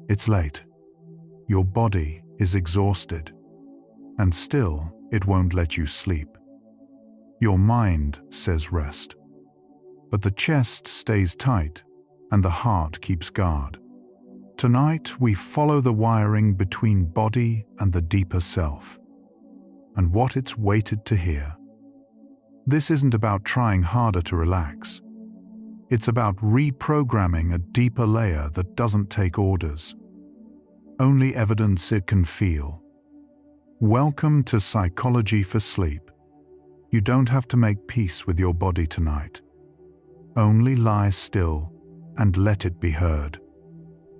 It's late. Your body is exhausted, and still it won't let you sleep. Your mind says rest, but the chest stays tight and the heart keeps guard. Tonight we follow the wiring between body and the deeper self, and what it's waited to hear. This isn't about trying harder to relax. It's about reprogramming a deeper layer that doesn't take orders, only evidence it can feel. Welcome to Psychology for Sleep. You don't have to make peace with your body tonight. Only lie still and let it be heard.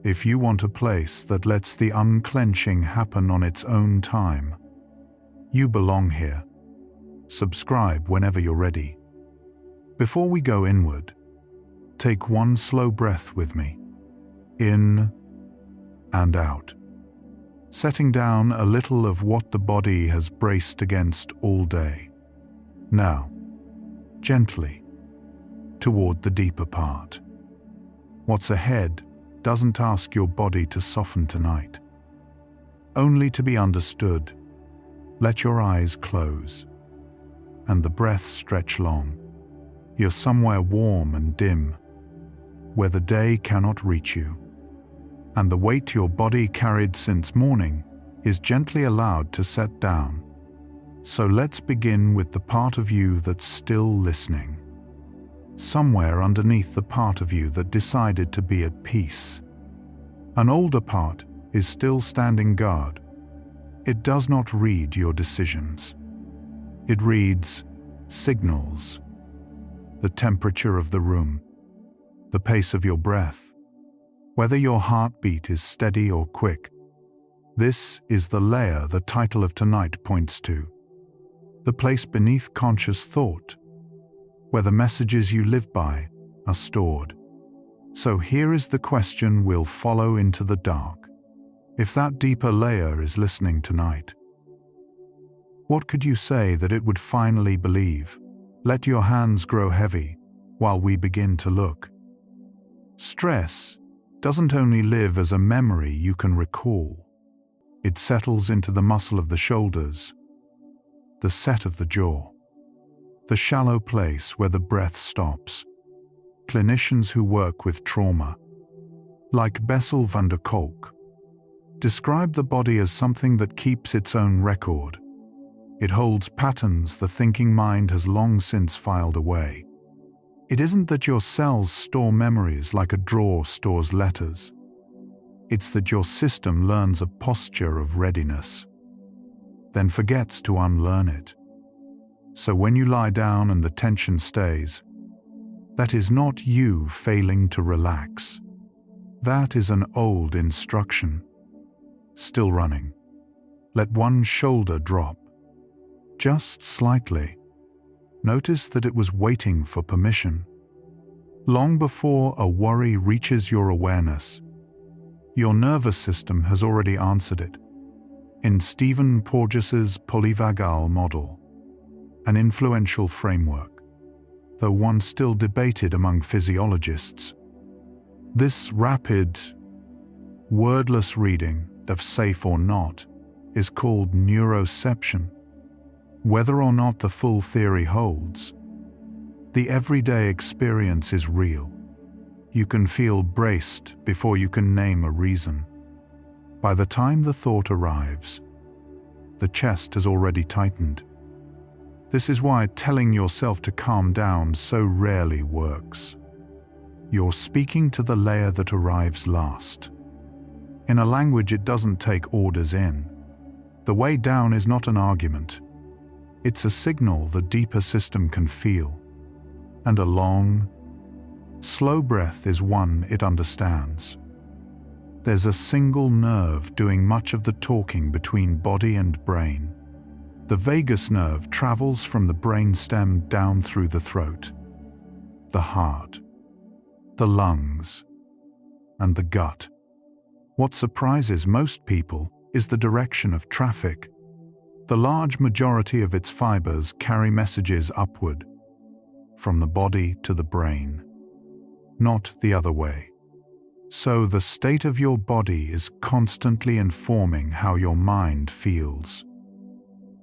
If you want a place that lets the unclenching happen on its own time, you belong here. Subscribe whenever you're ready. Before we go inward, take one slow breath with me. In and out. Setting down a little of what the body has braced against all day. Now, gently, toward the deeper part. What's ahead doesn't ask your body to soften tonight, only to be understood. Let your eyes close, and the breath stretch long. You're somewhere warm and dim, where the day cannot reach you, and the weight your body carried since morning is gently allowed to set down. So let's begin with the part of you that's still listening. Somewhere underneath the part of you that decided to be at peace. An older part is still standing guard. It does not read your decisions. It reads signals, the temperature of the room, the pace of your breath, whether your heartbeat is steady or quick. This is the layer the title of tonight points to, the place beneath conscious thought, where the messages you live by are stored. So here is the question we'll follow into the dark. If that deeper layer is listening tonight, what could you say that it would finally believe? Let your hands grow heavy while we begin to look. Stress doesn't only live as a memory you can recall. It settles into the muscle of the shoulders, the set of the jaw, the shallow place where the breath stops. Clinicians who work with trauma, like Bessel van der Kolk, describe the body as something that keeps its own record. It holds patterns the thinking mind has long since filed away. It isn't that your cells store memories like a drawer stores letters. It's that your system learns a posture of readiness, then forgets to unlearn it. So when you lie down and the tension stays, that is not you failing to relax. That is an old instruction, still running. Let one shoulder drop, just slightly. Notice that it was waiting for permission. Long before a worry reaches your awareness, your nervous system has already answered it. In Stephen Porges's polyvagal model, an influential framework, though one still debated among physiologists, this rapid, wordless reading of safe or not is called neuroception. Whether or not the full theory holds, the everyday experience is real. You can feel braced before you can name a reason. By the time the thought arrives, the chest has already tightened. This is why telling yourself to calm down so rarely works. You're speaking to the layer that arrives last. In a language it doesn't take orders in. The way down is not an argument. It's a signal the deeper system can feel. And a long, slow breath is one it understands. There's a single nerve doing much of the talking between body and brain. The vagus nerve travels from the brainstem down through the throat, the heart, the lungs, and the gut. What surprises most people is the direction of traffic. The large majority of its fibers carry messages upward, from the body to the brain, not the other way. So the state of your body is constantly informing how your mind feels.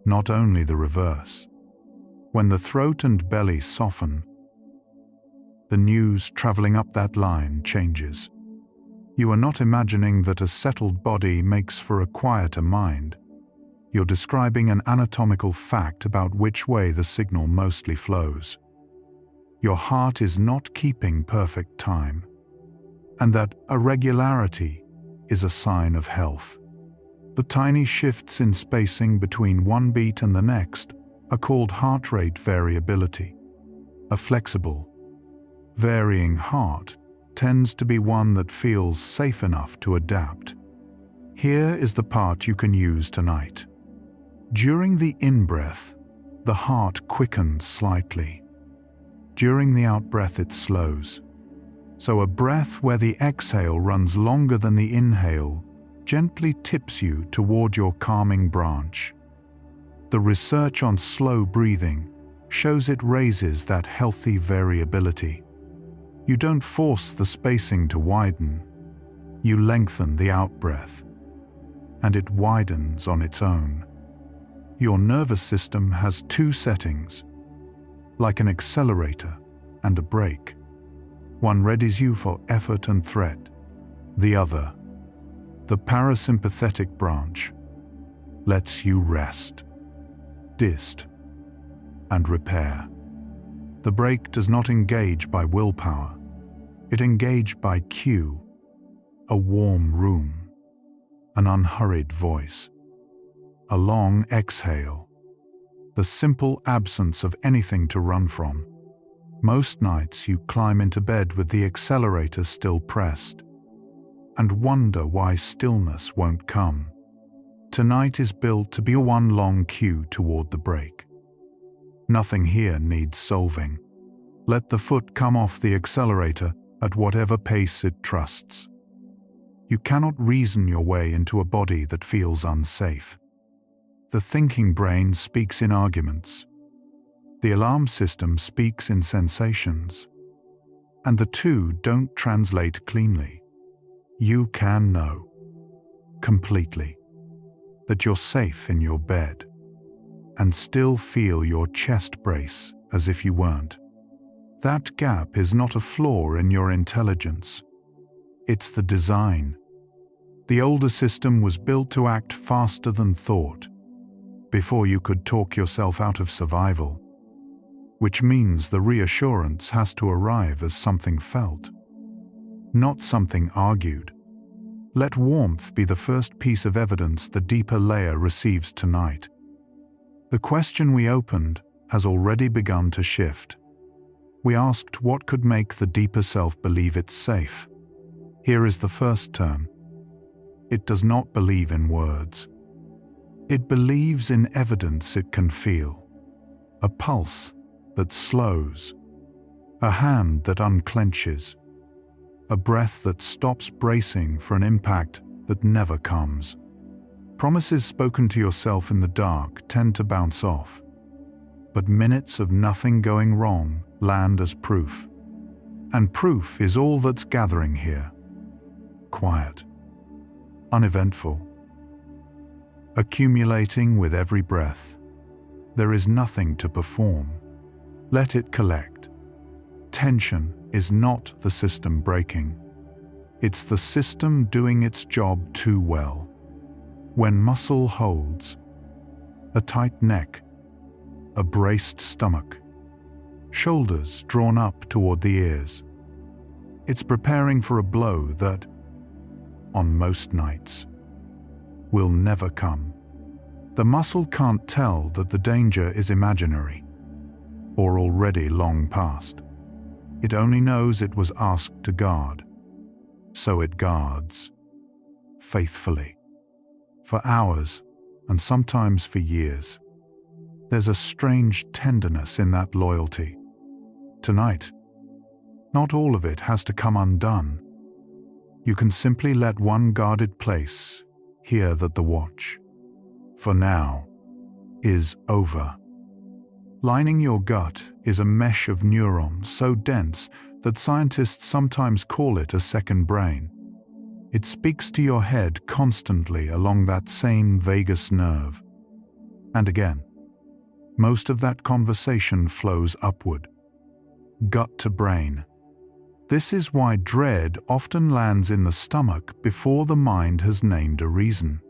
Not only the reverse. When the throat and belly soften, the news traveling up that line changes. You are not imagining that a settled body makes for a quieter mind. You're describing an anatomical fact about which way the signal mostly flows. Your heart is not keeping perfect time, and that irregularity is a sign of health. The tiny shifts in spacing between one beat and the next are called heart rate variability. A flexible, varying heart tends to be one that feels safe enough to adapt. Here is the part you can use tonight. During the in-breath, the heart quickens slightly. During the out-breath, it slows. So a breath where the exhale runs longer than the inhale gently tips you toward your calming branch. The research on slow breathing shows it raises that healthy variability. You don't force the spacing to widen. You lengthen the out-breath, and it widens on its own. Your nervous system has two settings, like an accelerator and a brake. One readies you for effort and threat. The other, the parasympathetic branch, lets you rest, dist, and repair. The brake does not engage by willpower. It engages by cue, a warm room, an unhurried voice, a long exhale, the simple absence of anything to run from. Most nights you climb into bed with the accelerator still pressed and wonder why stillness won't come. Tonight is built to be a one long cue toward the brake. Nothing here needs solving. Let the foot come off the accelerator at whatever pace it trusts. You cannot reason your way into a body that feels unsafe. The thinking brain speaks in arguments. The alarm system speaks in sensations. And the two don't translate cleanly. You can know, completely, that you're safe in your bed, and still feel your chest brace as if you weren't. That gap is not a flaw in your intelligence. It's the design. The older system was built to act faster than thought, before you could talk yourself out of survival, which means the reassurance has to arrive as something felt, not something argued. Let warmth be the first piece of evidence the deeper layer receives tonight. The question we opened has already begun to shift. We asked what could make the deeper self believe it's safe. Here is the first term. It does not believe in words. It believes in evidence it can feel. A pulse that slows. A hand that unclenches. A breath that stops bracing for an impact that never comes. Promises spoken to yourself in the dark tend to bounce off, but minutes of nothing going wrong land as proof. And proof is all that's gathering here. Quiet. Uneventful. Accumulating with every breath. There is nothing to perform. Let it collect. Tension is not the system breaking. It's the system doing its job too well. When muscle holds, a tight neck, a braced stomach, shoulders drawn up toward the ears, it's preparing for a blow that, on most nights, will never come. The muscle can't tell that the danger is imaginary or already long past. It only knows it was asked to guard, so it guards, faithfully, for hours and sometimes for years. There's a strange tenderness in that loyalty. Tonight, not all of it has to come undone. You can simply let one guarded place hear that the watch, for now, is over. Lining your gut is a mesh of neurons so dense that scientists sometimes call it a second brain. It speaks to your head constantly along that same vagus nerve. And again, most of that conversation flows upward, gut to brain. This is why dread often lands in the stomach before the mind has named a reason.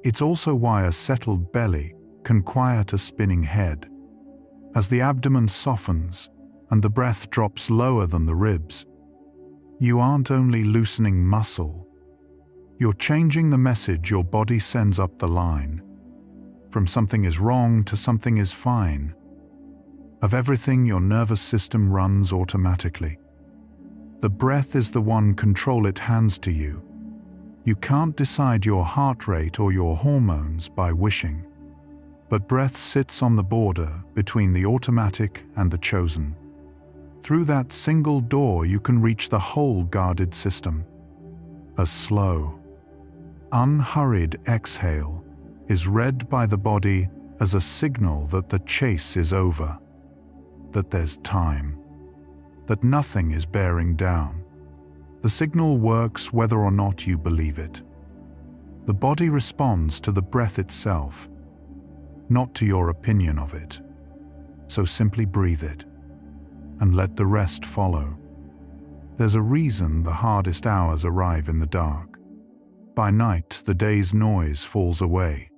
It's also why a settled belly can quiet a spinning head. As the abdomen softens and the breath drops lower than the ribs, you aren't only loosening muscle, you're changing the message your body sends up the line. From something is wrong to something is fine. Of everything, your nervous system runs automatically. The breath is the one control it hands to you. You can't decide your heart rate or your hormones by wishing. But breath sits on the border between the automatic and the chosen. Through that single door you can reach the whole guarded system. A slow, unhurried exhale is read by the body as a signal that the chase is over, that there's time, that nothing is bearing down. The signal works whether or not you believe it. The body responds to the breath itself, not to your opinion of it. So simply breathe it, and let the rest follow. There's a reason the hardest hours arrive in the dark. By night, the day's noise falls away,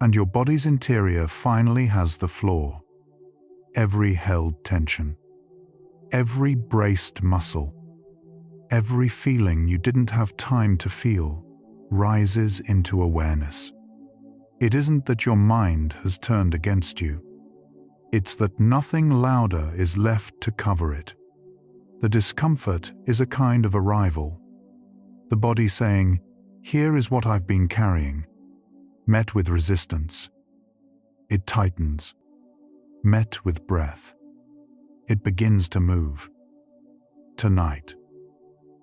and your body's interior finally has the floor. Every held tension, every braced muscle, every feeling you didn't have time to feel rises into awareness. It isn't that your mind has turned against you. It's that nothing louder is left to cover it. The discomfort is a kind of arrival. The body saying, "Here is what I've been carrying," met with resistance. It tightens, met with breath. It begins to move. Tonight,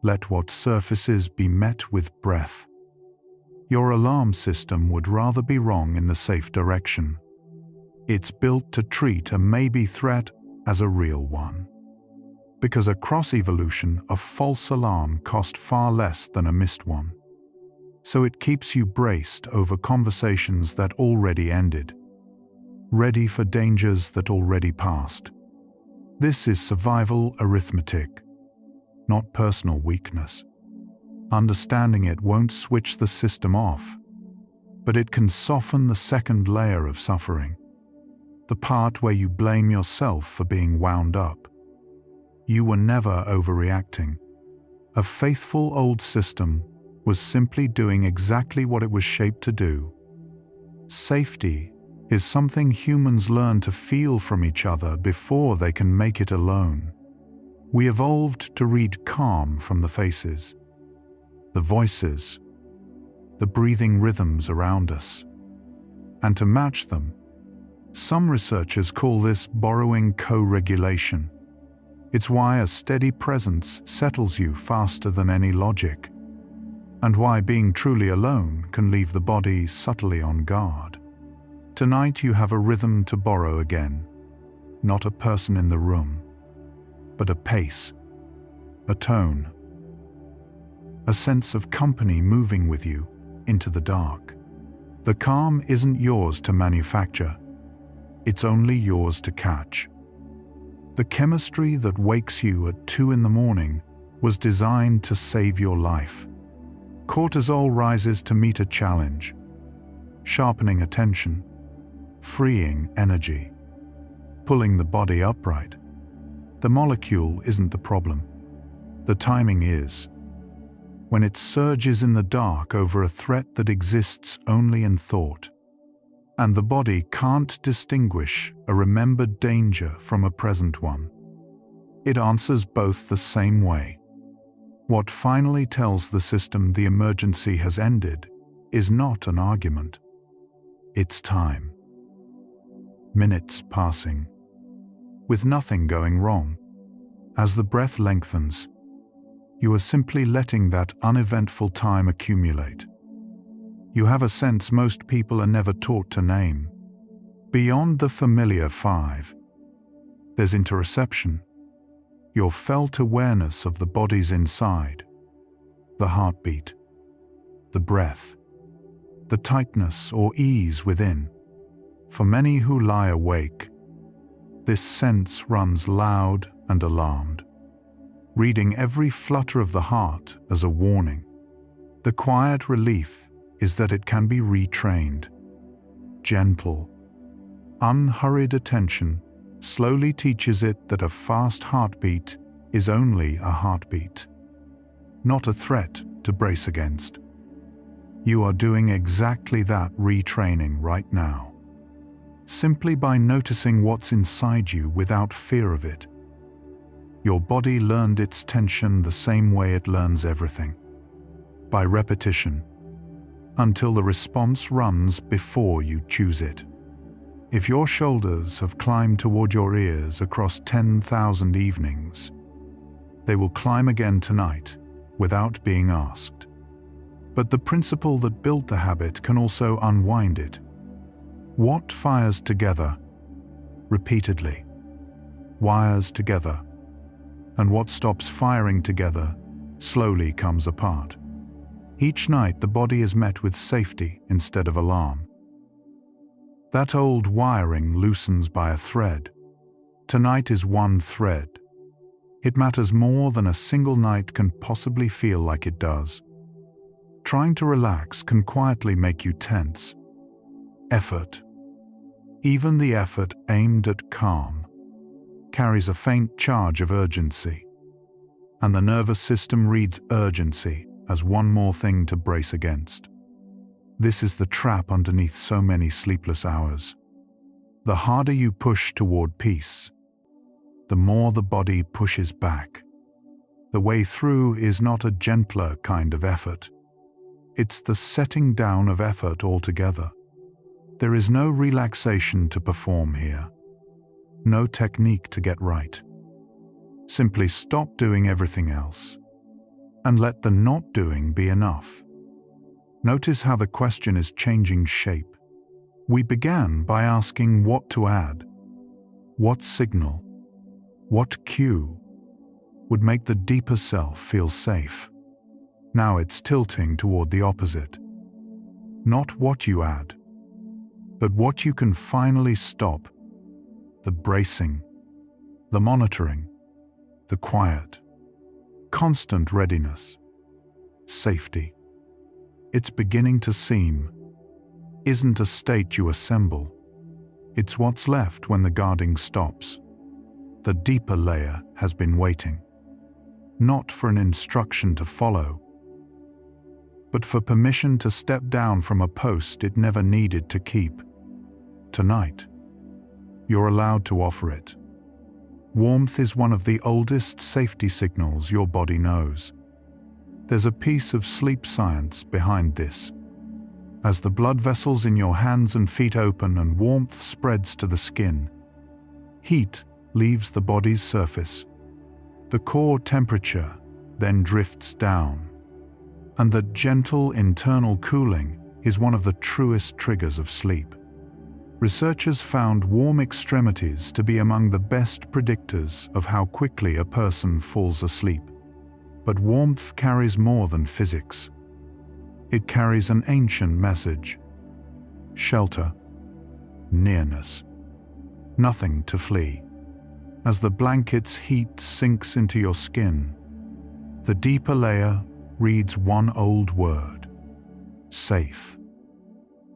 let what surfaces be met with breath. Your alarm system would rather be wrong in the safe direction. It's built to treat a maybe threat as a real one. Because a cross-evolution of false alarm cost far less than a missed one. So it keeps you braced over conversations that already ended, ready for dangers that already passed. This is survival arithmetic, not personal weakness. Understanding it won't switch the system off, but it can soften the second layer of suffering, the part where you blame yourself for being wound up. You were never overreacting. A faithful old system was simply doing exactly what it was shaped to do. Safety is something humans learn to feel from each other before they can make it alone. We evolved to read calm from the faces, the voices, the breathing rhythms around us, and to match them. Some researchers call this borrowing co-regulation. It's why a steady presence settles you faster than any logic, and why being truly alone can leave the body subtly on guard. Tonight you have a rhythm to borrow again, not a person in the room, but a pace, a tone, a sense of company moving with you into the dark. The calm isn't yours to manufacture, it's only yours to catch. The chemistry that wakes you at 2 in the morning was designed to save your life. Cortisol rises to meet a challenge, sharpening attention, freeing energy, pulling the body upright. The molecule isn't the problem. The timing is. When it surges in the dark over a threat that exists only in thought, and the body can't distinguish a remembered danger from a present one, it answers both the same way. What finally tells the system the emergency has ended is not an argument. It's time. Minutes passing, with nothing going wrong. As the breath lengthens, you are simply letting that uneventful time accumulate. You have a sense most people are never taught to name. Beyond the familiar 5, there's interoception, your felt awareness of the body's inside. the heartbeat, the breath, the tightness or ease within. For many who lie awake, this sense runs loud and alarmed, reading every flutter of the heart as a warning. The quiet relief is that it can be retrained. Gentle, unhurried attention slowly teaches it that a fast heartbeat is only a heartbeat, not a threat to brace against. You are doing exactly that retraining right now, simply by noticing what's inside you without fear of it. Your body learned its tension the same way it learns everything, by repetition, until the response runs before you choose it. If your shoulders have climbed toward your ears across 10,000 evenings, they will climb again tonight without being asked. But the principle that built the habit can also unwind it. What fires together repeatedly wires together, and what stops firing together slowly comes apart. Each night the body is met with safety instead of alarm. That old wiring loosens by a thread. Tonight is one thread. It matters more than a single night can possibly feel like it does. Trying to relax can quietly make you tense. Effort, even the effort aimed at calm, carries a faint charge of urgency, and the nervous system reads urgency as one more thing to brace against. This is the trap underneath so many sleepless hours. The harder you push toward peace, the more the body pushes back. The way through is not a gentler kind of effort. It's the setting down of effort altogether. There is no relaxation to perform here, no technique to get right. Simply stop doing everything else and let the not doing be enough. Notice how the question is changing shape. We began by asking what to add, what signal, what cue would make the deeper self feel safe. Now it's tilting toward the opposite. Not what you add, but what you can finally stop. The bracing, the monitoring, the quiet, constant readiness, safety. It's beginning to seem isn't a state you assemble. It's what's left when the guarding stops. The deeper layer has been waiting, not for an instruction to follow, but for permission to step down from a post it never needed to keep. Tonight, you're allowed to offer it. Warmth is one of the oldest safety signals your body knows. There's a piece of sleep science behind this. As the blood vessels in your hands and feet open and warmth spreads to the skin, heat leaves the body's surface. The core temperature then drifts down, and that gentle internal cooling is one of the truest triggers of sleep. Researchers found warm extremities to be among the best predictors of how quickly a person falls asleep. But warmth carries more than physics. It carries an ancient message: shelter, nearness, nothing to flee. As the blanket's heat sinks into your skin, the deeper layer reads one old word: safe.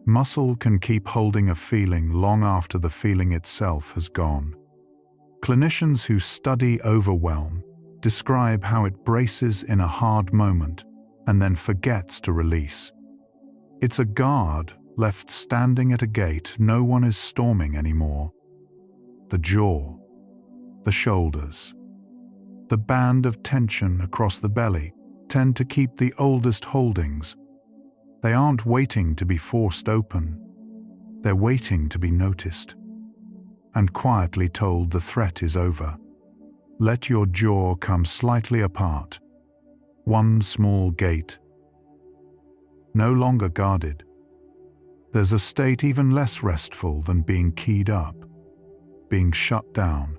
Muscle can keep holding a feeling long after the feeling itself has gone. Clinicians who study overwhelm describe how it braces in a hard moment and then forgets to release. It's a guard left standing at a gate no one is storming anymore. The jaw, the shoulders, the band of tension across the belly tend to keep the oldest holdings. They aren't waiting to be forced open. They're waiting to be noticed and quietly told the threat is over. Let your jaw come slightly apart. One small gate. No longer guarded. There's a state even less restful than being keyed up, being shut down.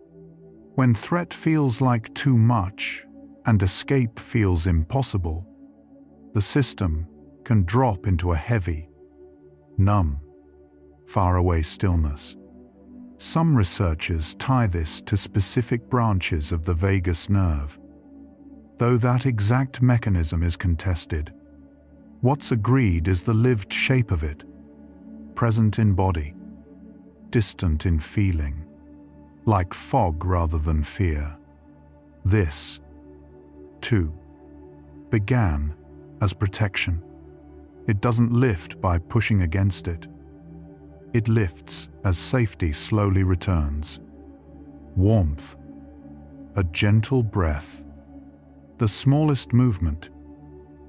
When threat feels like too much and escape feels impossible, the system can drop into a heavy, numb, faraway stillness. Some researchers tie this to specific branches of the vagus nerve, though that exact mechanism is contested. What's agreed is the lived shape of it, present in body, distant in feeling, like fog rather than fear. This, too, began as protection. It doesn't lift by pushing against it. It lifts as safety slowly returns. Warmth, a gentle breath, the smallest movement.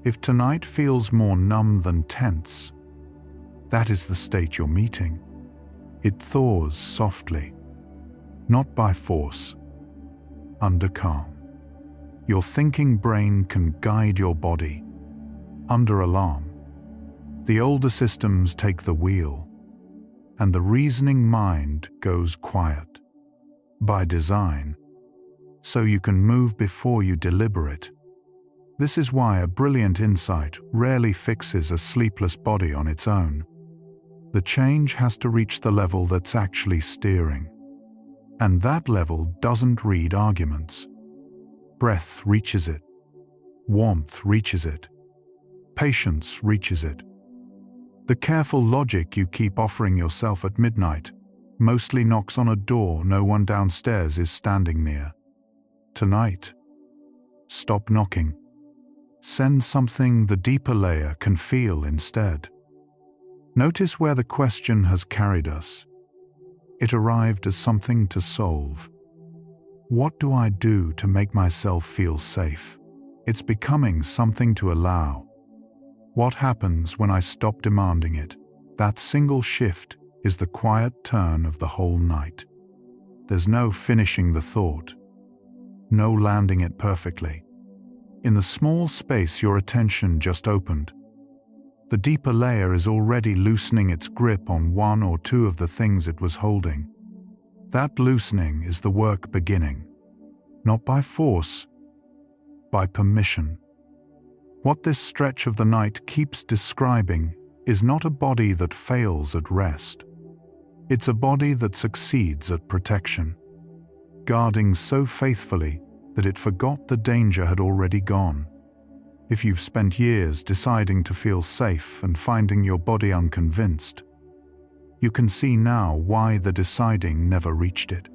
If tonight feels more numb than tense, that is the state you're meeting. It thaws softly, not by force, under calm. Your thinking brain can guide your body. Under alarm, the older systems take the wheel, and the reasoning mind goes quiet. By design, so you can move before you deliberate. This is why a brilliant insight rarely fixes a sleepless body on its own. The change has to reach the level that's actually steering. And that level doesn't read arguments. Breath reaches it. Warmth reaches it. Patience reaches it. The careful logic you keep offering yourself at midnight mostly knocks on a door no one downstairs is standing near. Tonight, stop knocking. Send something the deeper layer can feel instead. Notice where the question has carried us. It arrived as something to solve. What do I do to make myself feel safe? It's becoming something to allow. What happens when I stop demanding it? That single shift is the quiet turn of the whole night. There's no finishing the thought, no landing it perfectly. In the small space your attention just opened, the deeper layer is already loosening its grip on one or two of the things it was holding. That loosening is the work beginning, not by force, by permission. What this stretch of the night keeps describing is not a body that fails at rest. It's a body that succeeds at protection, guarding so faithfully that it forgot the danger had already gone. If you've spent years deciding to feel safe and finding your body unconvinced, you can see now why the deciding never reached it.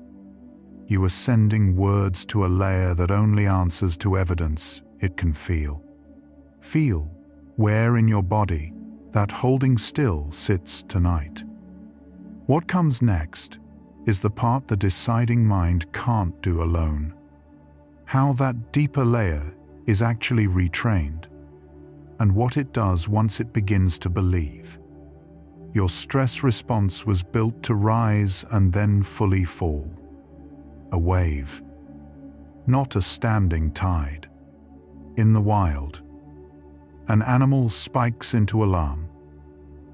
You were sending words to a layer that only answers to evidence it can feel. Feel where in your body that holding still sits tonight. What comes next is the part the deciding mind can't do alone. How that deeper layer is actually retrained, and what it does once it begins to believe. Your stress response was built to rise and then fully fall. A wave, not a standing tide. In the wild, an animal spikes into alarm,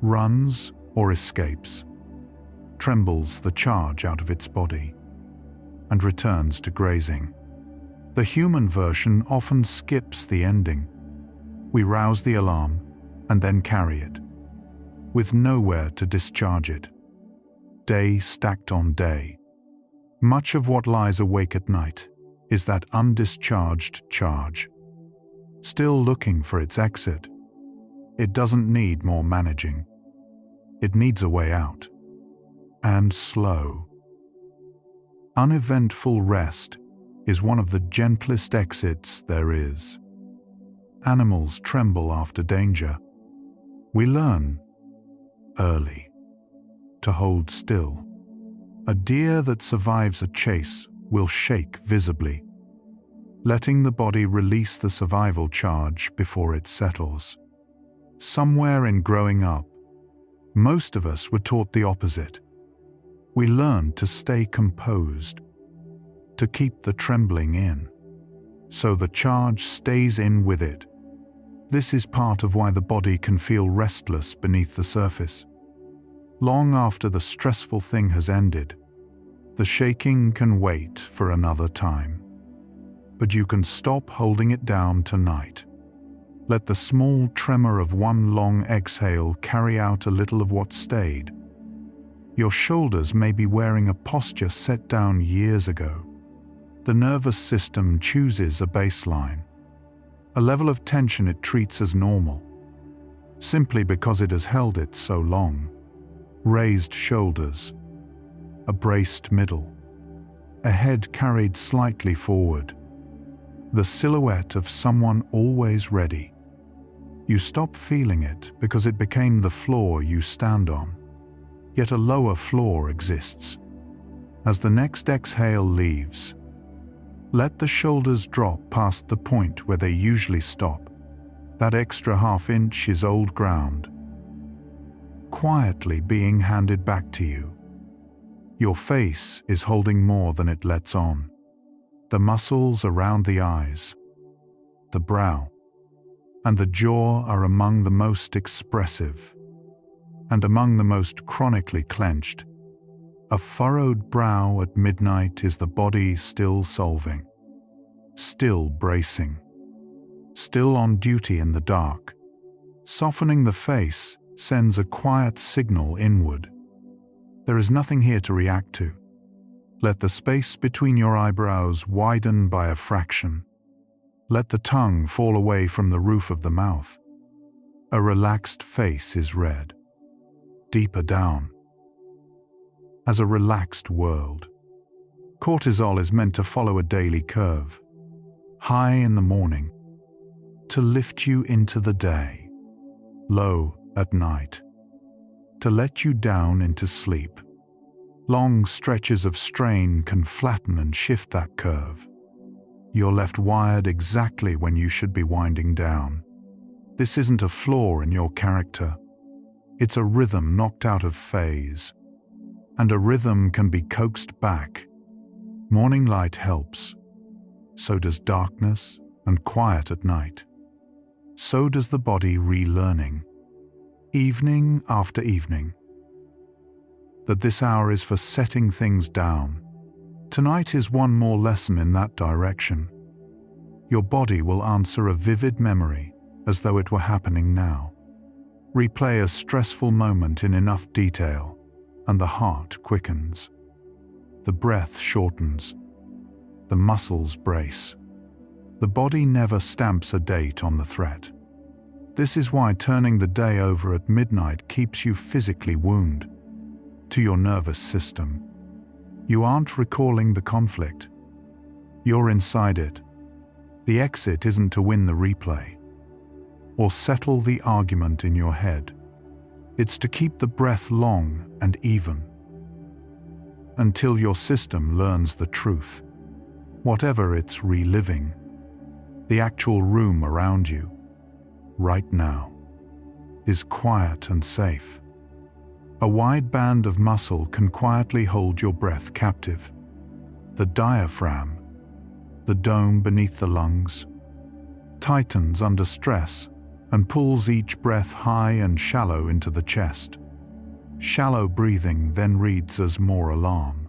runs or escapes, trembles the charge out of its body, and returns to grazing. The human version often skips the ending. We rouse the alarm and then carry it, with nowhere to discharge it. Day stacked on day. Much of what lies awake at night is that undischarged charge, still looking for its exit. It doesn't need more managing. It needs a way out. And slow. Uneventful rest is one of the gentlest exits there is. Animals tremble after danger. We learn, early, to hold still. A deer that survives a chase will shake visibly, letting the body release the survival charge before it settles. Somewhere in growing up, most of us were taught the opposite. We learned to stay composed, to keep the trembling in, so the charge stays in with it. This is part of why the body can feel restless beneath the surface. Long after the stressful thing has ended, the shaking can wait for another time. But you can stop holding it down tonight. Let the small tremor of one long exhale carry out a little of what stayed. Your shoulders may be wearing a posture set down years ago. The nervous system chooses a baseline, a level of tension it treats as normal, simply because it has held it so long. Raised shoulders, a braced middle, a head carried slightly forward, the silhouette of someone always ready. You stop feeling it because it became the floor you stand on. Yet a lower floor exists. As the next exhale leaves, let the shoulders drop past the point where they usually stop. That extra half-inch is old ground, quietly being handed back to you. Your face is holding more than it lets on. The muscles around the eyes, the brow, and the jaw are among the most expressive, and among the most chronically clenched. A furrowed brow at midnight is the body still solving, still bracing, still on duty in the dark. Softening the face sends a quiet signal inward. There is nothing here to react to. Let the space between your eyebrows widen by a fraction. Let the tongue fall away from the roof of the mouth. A relaxed face is read, deeper down, as a relaxed world. Cortisol is meant to follow a daily curve, high in the morning, to lift you into the day, low at night, to let you down into sleep. Long stretches of strain can flatten and shift that curve. You're left wired exactly when you should be winding down. This isn't a flaw in your character. It's a rhythm knocked out of phase. And a rhythm can be coaxed back. Morning light helps. So does darkness and quiet at night. So does the body relearning, evening after evening, that this hour is for setting things down. Tonight is one more lesson in that direction. Your body will answer a vivid memory as though it were happening now. Replay a stressful moment in enough detail, and the heart quickens. The breath shortens. The muscles brace. The body never stamps a date on the threat. This is why turning the day over at midnight keeps you physically wounded to your nervous system. You aren't recalling the conflict. You're inside it. The exit isn't to win the replay or settle the argument in your head. It's to keep the breath long and even until your system learns the truth. Whatever it's reliving, the actual room around you, right now, is quiet and safe. A wide band of muscle can quietly hold your breath captive. The diaphragm, the dome beneath the lungs, tightens under stress and pulls each breath high and shallow into the chest. Shallow breathing then reads as more alarm,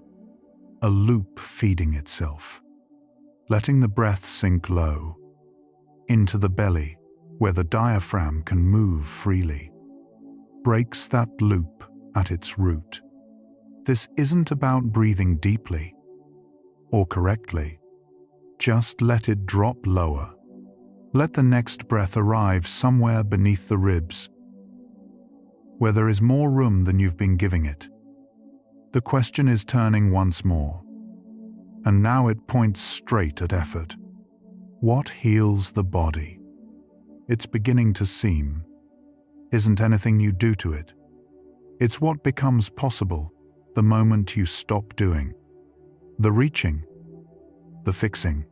a loop feeding itself. Letting the breath sink low, into the belly, where the diaphragm can move freely, breaks that loop at its root. This isn't about breathing deeply or correctly. Just let it drop lower. Let the next breath arrive somewhere beneath the ribs, where there is more room than you've been giving it. The question is turning once more, and now it points straight at effort. What heals the body? It's beginning to seem isn't anything you do to it. It's what becomes possible the moment you stop doing. The reaching, the fixing,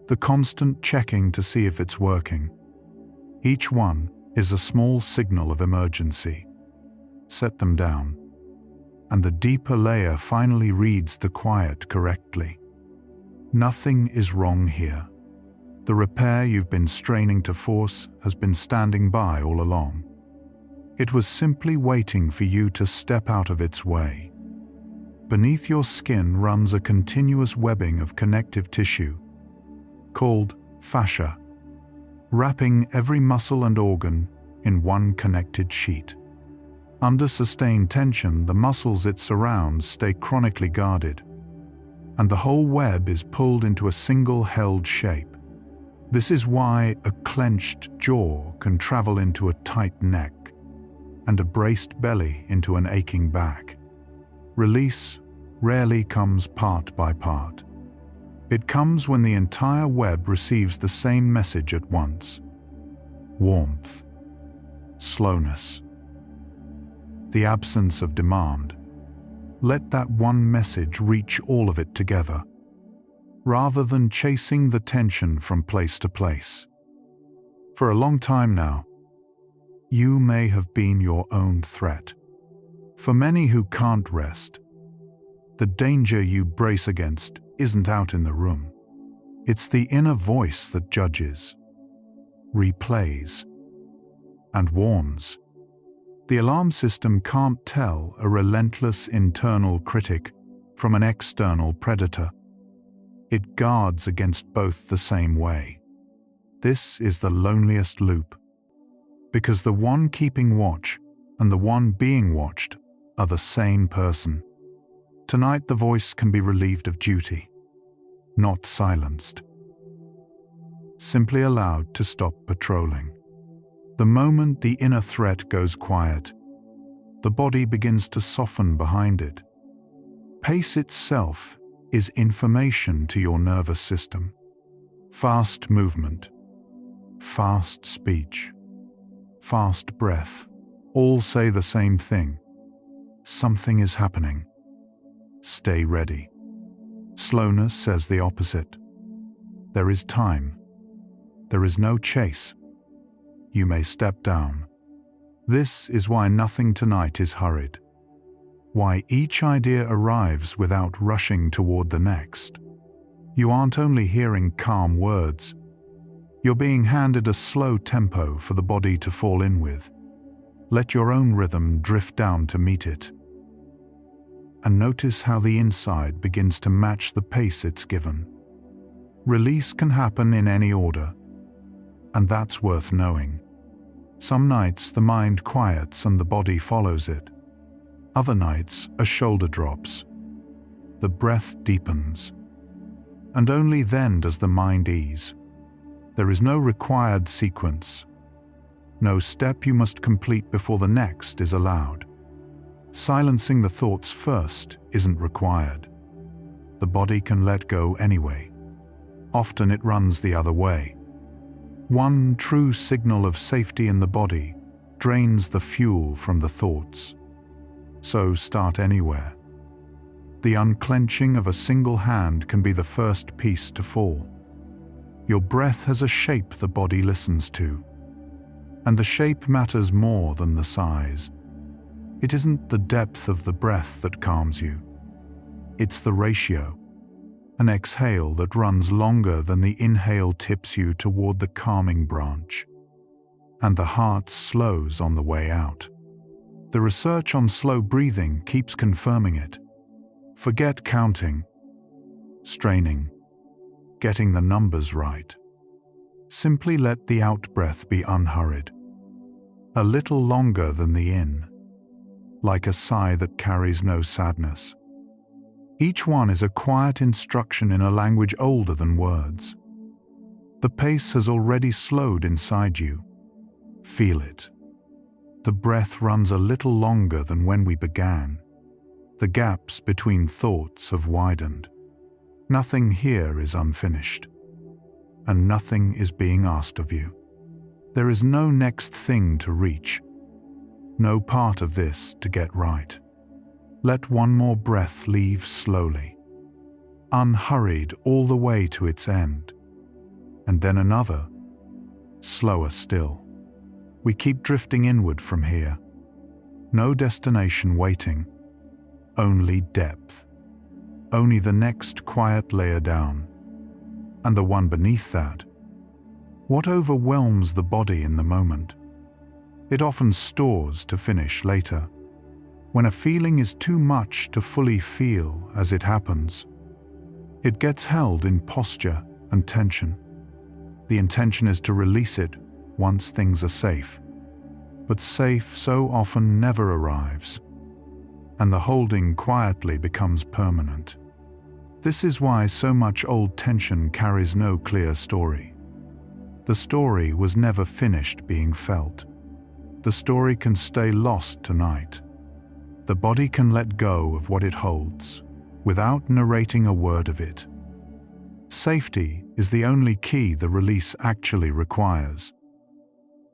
the constant checking to see if it's working. Each one is a small signal of emergency. Set them down, and the deeper layer finally reads the quiet correctly. Nothing is wrong here. The repair you've been straining to force has been standing by all along. It was simply waiting for you to step out of its way. Beneath your skin runs a continuous webbing of connective tissue, called fascia. wrapping every muscle and organ in one connected sheet. Under sustained tension, the muscles it surrounds stay chronically guarded, and the whole web is pulled into a single held shape. This is why a clenched jaw can travel into a tight neck, and a braced belly into an aching back. Release rarely comes part by part. It comes when the entire web receives the same message at once. Warmth, slowness, the absence of demand. Let that one message reach all of it together, rather than chasing the tension from place to place. For a long time now, you may have been your own threat. For many who can't rest, the danger you brace against isn't out in the room. It's the inner voice that judges, replays, and warns. The alarm system can't tell a relentless internal critic from an external predator. It guards against both the same way. This is the loneliest loop, because the one keeping watch and the one being watched are the same person. Tonight the voice can be relieved of duty, not silenced. Simply allowed to stop patrolling. The moment the inner threat goes quiet, the body begins to soften behind it. Pace itself is information to your nervous system. Fast movement, fast speech, fast breath, all say the same thing. Something is happening. Stay ready. Slowness says the opposite. There is time. There is no chase. You may step down. This is why nothing tonight is hurried. Why each idea arrives without rushing toward the next. You aren't only hearing calm words, you're being handed a slow tempo for the body to fall in with. Let your own rhythm drift down to meet it. And notice how the inside begins to match the pace it's given. Release can happen in any order, and that's worth knowing. Some nights the mind quiets and the body follows it. Other nights a shoulder drops. The breath deepens. And only then does the mind ease. There is no required sequence. No step you must complete before the next is allowed. Silencing the thoughts first isn't required. The body can let go anyway. Often it runs the other way. One true signal of safety in the body drains the fuel from the thoughts. So start anywhere. The unclenching of a single hand can be the first piece to fall. Your breath has a shape the body listens to, and the shape matters more than the size. It isn't the depth of the breath that calms you. It's the ratio. An exhale that runs longer than the inhale tips you toward the calming branch. And the heart slows on the way out. The research on slow breathing keeps confirming it. Forget counting, straining, getting the numbers right. Simply let the out-breath be unhurried. A little longer than the in, like a sigh that carries no sadness. Each one is a quiet instruction in a language older than words. The pace has already slowed inside you. Feel it. The breath runs a little longer than when we began. The gaps between thoughts have widened. Nothing here is unfinished, and nothing is being asked of you. There is no next thing to reach, no part of this to get right. Let one more breath leave slowly, unhurried all the way to its end, and then another, slower still. We keep drifting inward from here. No destination waiting, only depth. Only the next quiet layer down, and the one beneath that. What overwhelms the body in the moment? It often stores to finish later. When a feeling is too much to fully feel as it happens, it gets held in posture and tension. The intention is to release it once things are safe. But safe so often never arrives, and the holding quietly becomes permanent. This is why so much old tension carries no clear story. The story was never finished being felt. The story can stay lost tonight. The body can let go of what it holds, without narrating a word of it. Safety is the only key the release actually requires.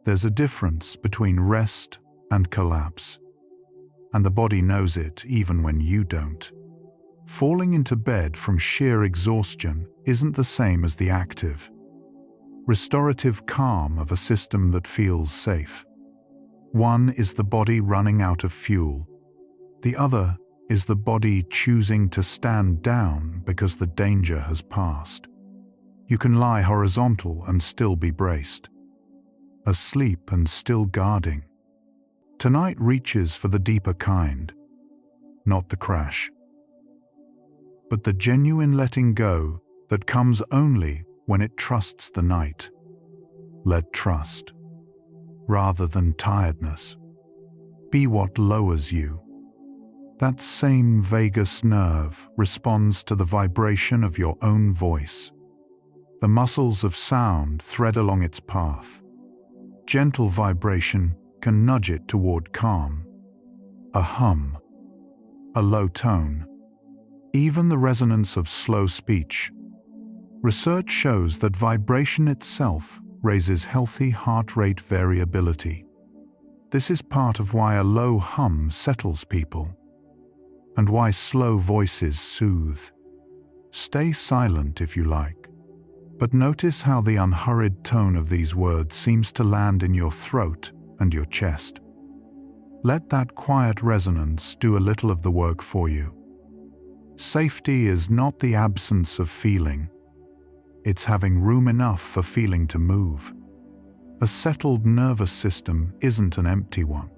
There's a difference between rest and collapse, and the body knows it even when you don't. Falling into bed from sheer exhaustion isn't the same as the active, restorative calm of a system that feels safe. One is the body running out of fuel. The other is the body choosing to stand down because the danger has passed. You can lie horizontal and still be braced, asleep and still guarding. Tonight reaches for the deeper kind, not the crash, but the genuine letting go that comes only when it trusts the night. Let trust, rather than tiredness, be what lowers you. That same vagus nerve responds to the vibration of your own voice. The muscles of sound thread along its path. Gentle vibration can nudge it toward calm. A hum, a low tone, even the resonance of slow speech. Research shows that vibration itself raises healthy heart rate variability. This is part of why a low hum settles people, and why slow voices soothe. Stay silent if you like, but notice how the unhurried tone of these words seems to land in your throat and your chest. Let that quiet resonance do a little of the work for you. Safety is not the absence of feeling. It's having room enough for feeling to move. A settled nervous system isn't an empty one.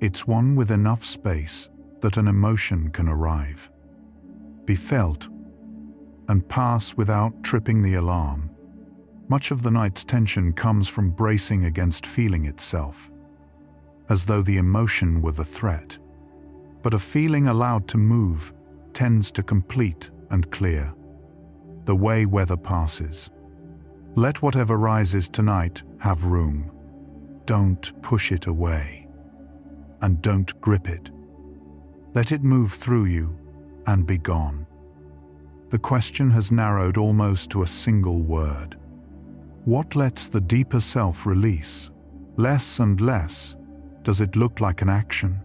It's one with enough space that an emotion can arrive, be felt, and pass without tripping the alarm. Much of the night's tension comes from bracing against feeling itself, as though the emotion were the threat. But a feeling allowed to move tends to complete and clear, the way weather passes. Let whatever rises tonight have room. Don't push it away, and don't grip it. Let it move through you and be gone. The question has narrowed almost to a single word. What lets the deeper self release? Less and less does it look like an action.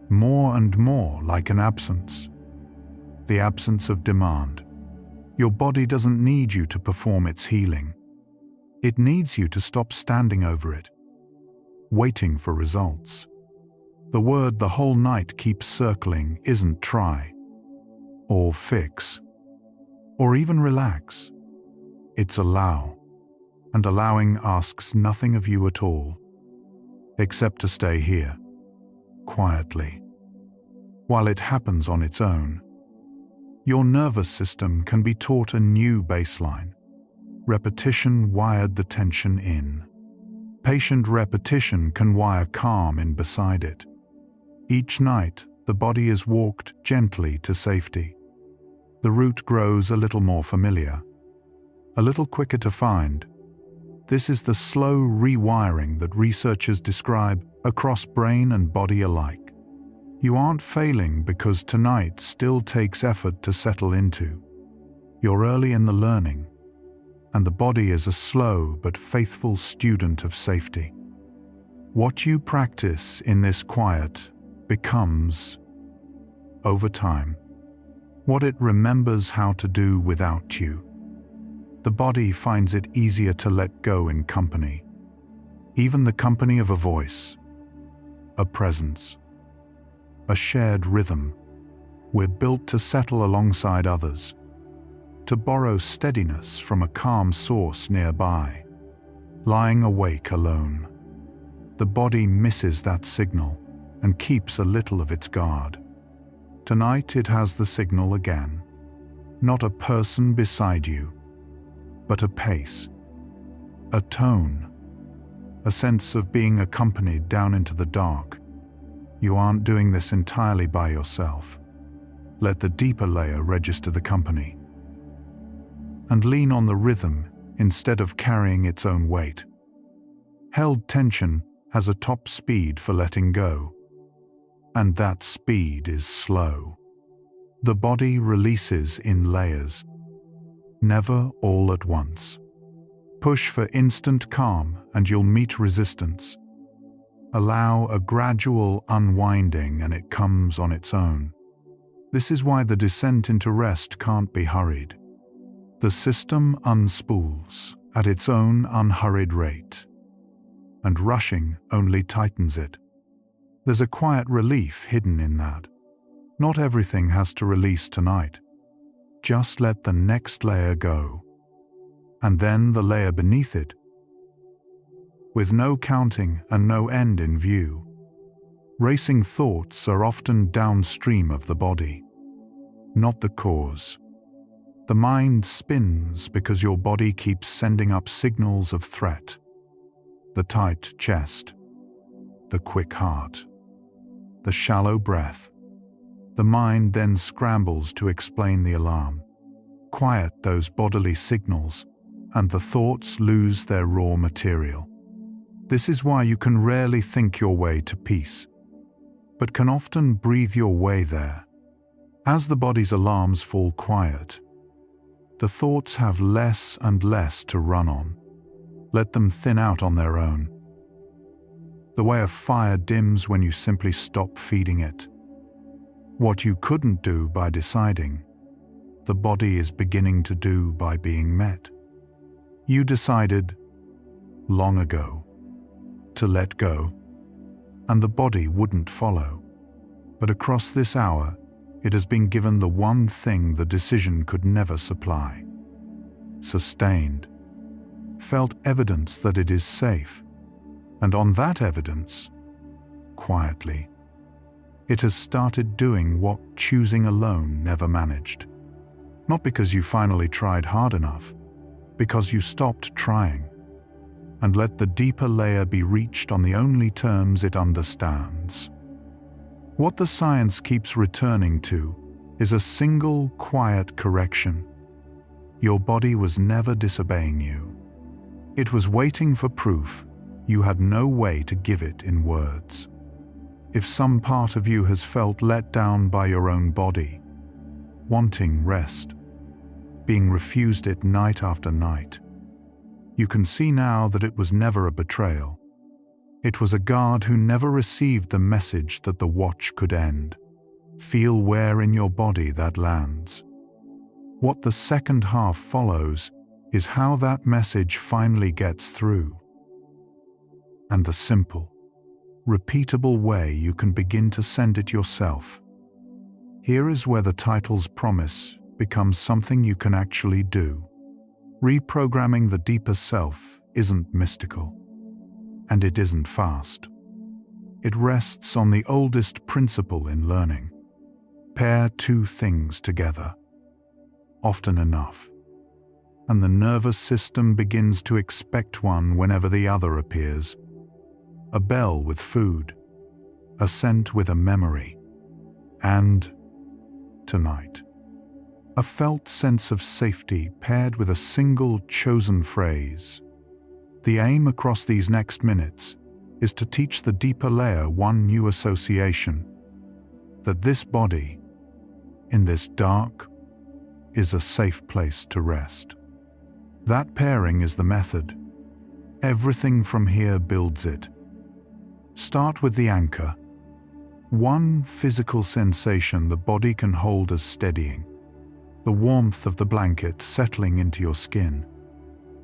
More and more like an absence. The absence of demand. Your body doesn't need you to perform its healing. It needs you to stop standing over it, waiting for results. The word the whole night keeps circling isn't try, or fix, or even relax. It's allow, and allowing asks nothing of you at all, except to stay here, quietly, while it happens on its own. Your nervous system can be taught a new baseline. Repetition wired the tension in. Patient repetition can wire calm in beside it. Each night, the body is walked gently to safety. The route grows a little more familiar, a little quicker to find. This is the slow rewiring that researchers describe across brain and body alike. You aren't failing because tonight still takes effort to settle into. You're early in the learning, and the body is a slow but faithful student of safety. What you practice in this quiet becomes, over time, what it remembers how to do without you. The body finds it easier to let go in company, even the company of a voice, a presence, a shared rhythm. We're built to settle alongside others, to borrow steadiness from a calm source nearby. Lying awake alone, the body misses that signal and keeps a little of its guard. Tonight it has the signal again. Not a person beside you, but a pace, a tone, a sense of being accompanied down into the dark. You aren't doing this entirely by yourself. Let the deeper layer register the company. And lean on the rhythm instead of carrying its own weight. Held tension has a top speed for letting go, and that speed is slow. The body releases in layers, never all at once. Push for instant calm and you'll meet resistance. Allow a gradual unwinding and it comes on its own. This is why the descent into rest can't be hurried. The system unspools at its own unhurried rate, and rushing only tightens it. There's a quiet relief hidden in that. Not everything has to release tonight. Just let the next layer go, and then the layer beneath it, with no counting and no end in view. Racing thoughts are often downstream of the body, not the cause. The mind spins because your body keeps sending up signals of threat. The tight chest, the quick heart, the shallow breath. The mind then scrambles to explain the alarm. Quiet those bodily signals, and the thoughts lose their raw material. This is why you can rarely think your way to peace, but can often breathe your way there. As the body's alarms fall quiet, the thoughts have less and less to run on. Let them thin out on their own. The way of fire dims when you simply stop feeding it. What you couldn't do by deciding, the body is beginning to do by being met. You decided, long ago, to let go, and the body wouldn't follow. But across this hour, it has been given the one thing the decision could never supply. Sustained. Felt evidence that it is safe. And on that evidence, quietly, it has started doing what choosing alone never managed. Not because you finally tried hard enough, because you stopped trying, and let the deeper layer be reached on the only terms it understands. What the science keeps returning to is a single quiet correction. Your body was never disobeying you. It was waiting for proof you had no way to give it in words. If some part of you has felt let down by your own body, wanting rest, being refused it night after night, you can see now that it was never a betrayal. It was a guard who never received the message that the watch could end. Feel where in your body that lands. What the second half follows is how that message finally gets through. And the simple, repeatable way you can begin to send it yourself. Here is where the title's promise becomes something you can actually do. Reprogramming the deeper self isn't mystical, and it isn't fast. It rests on the oldest principle in learning. Pair two things together, often enough, and the nervous system begins to expect one whenever the other appears. A bell with food, a scent with a memory, and, tonight, a felt sense of safety paired with a single chosen phrase. The aim across these next minutes is to teach the deeper layer one new association, that this body, in this dark, is a safe place to rest. That pairing is the method. Everything from here builds it. Start with the anchor. One physical sensation the body can hold as steadying. The warmth of the blanket settling into your skin.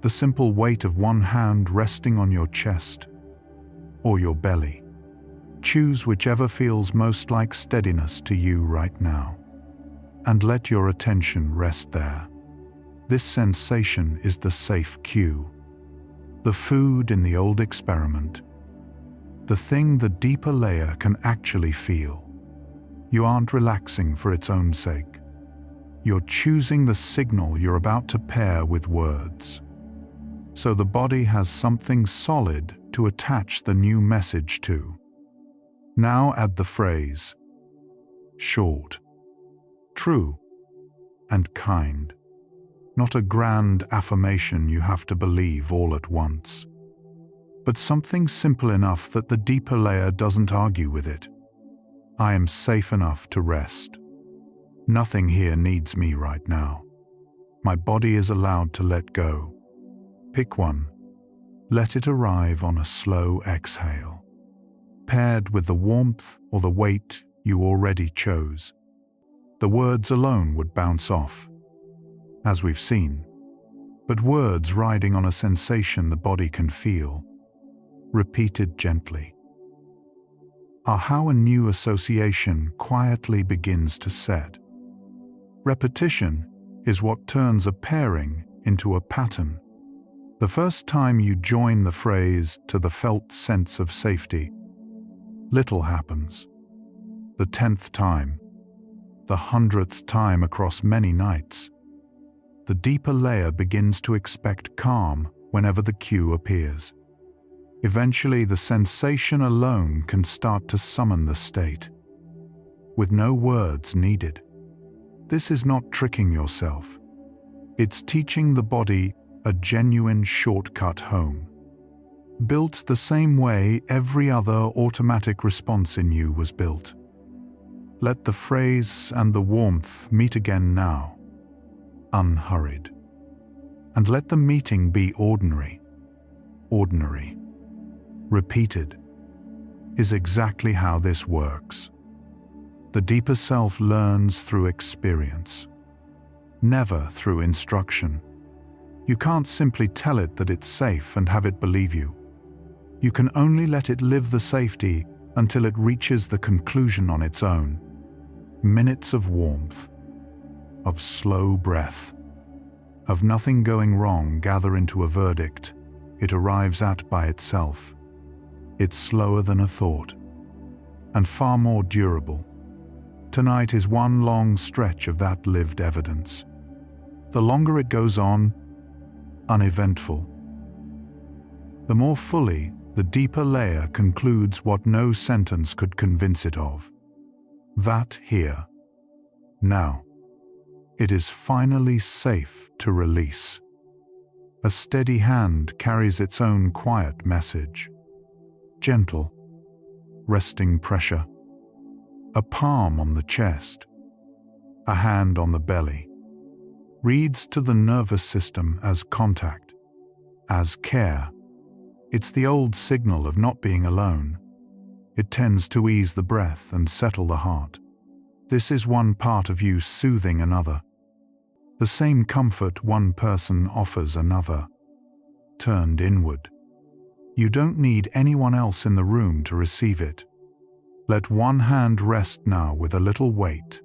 The simple weight of one hand resting on your chest or your belly. Choose whichever feels most like steadiness to you right now, and let your attention rest there. This sensation is the safe cue. The food in the old experiment. The thing the deeper layer can actually feel. You aren't relaxing for its own sake. You're choosing the signal you're about to pair with words. so the body has something solid to attach the new message to. Now add the phrase, short, true, and kind. Not a grand affirmation you have to believe all at once, but something simple enough that the deeper layer doesn't argue with it. I am safe enough to rest. Nothing here needs me right now. My body is allowed to let go. Pick one. Let it arrive on a slow exhale, paired with the warmth or the weight you already chose. The words alone would bounce off, as we've seen, but words riding on a sensation the body can feel, repeated gently, are how a new association quietly begins to set. Repetition is what turns a pairing into a pattern. The first time you join the phrase to the felt sense of safety, little happens. The 10th time, the 100th time across many nights, the deeper layer begins to expect calm whenever the cue appears. Eventually, the sensation alone can start to summon the state, with no words needed. This is not tricking yourself. It's teaching the body a genuine shortcut home, built the same way every other automatic response in you was built. Let the phrase and the warmth meet again now, unhurried. And let the meeting be ordinary. Ordinary, repeated, is exactly how this works. The deeper self learns through experience, never through instruction. You can't simply tell it that it's safe and have it believe you. You can only let it live the safety until it reaches the conclusion on its own. Minutes of warmth, of slow breath, of nothing going wrong gather into a verdict it arrives at by itself. It's slower than a thought, and far more durable. Tonight is one long stretch of that lived evidence. The longer it goes on, uneventful, the more fully the deeper layer concludes what no sentence could convince it of. That here, now, it is finally safe to release. A steady hand carries its own quiet message. Gentle, resting pressure. A palm on the chest, a hand on the belly, reads to the nervous system as contact, as care. It's the old signal of not being alone. It tends to ease the breath and settle the heart. This is one part of you soothing another. The same comfort one person offers another, turned inward. You don't need anyone else in the room to receive it. Let one hand rest now with a little weight,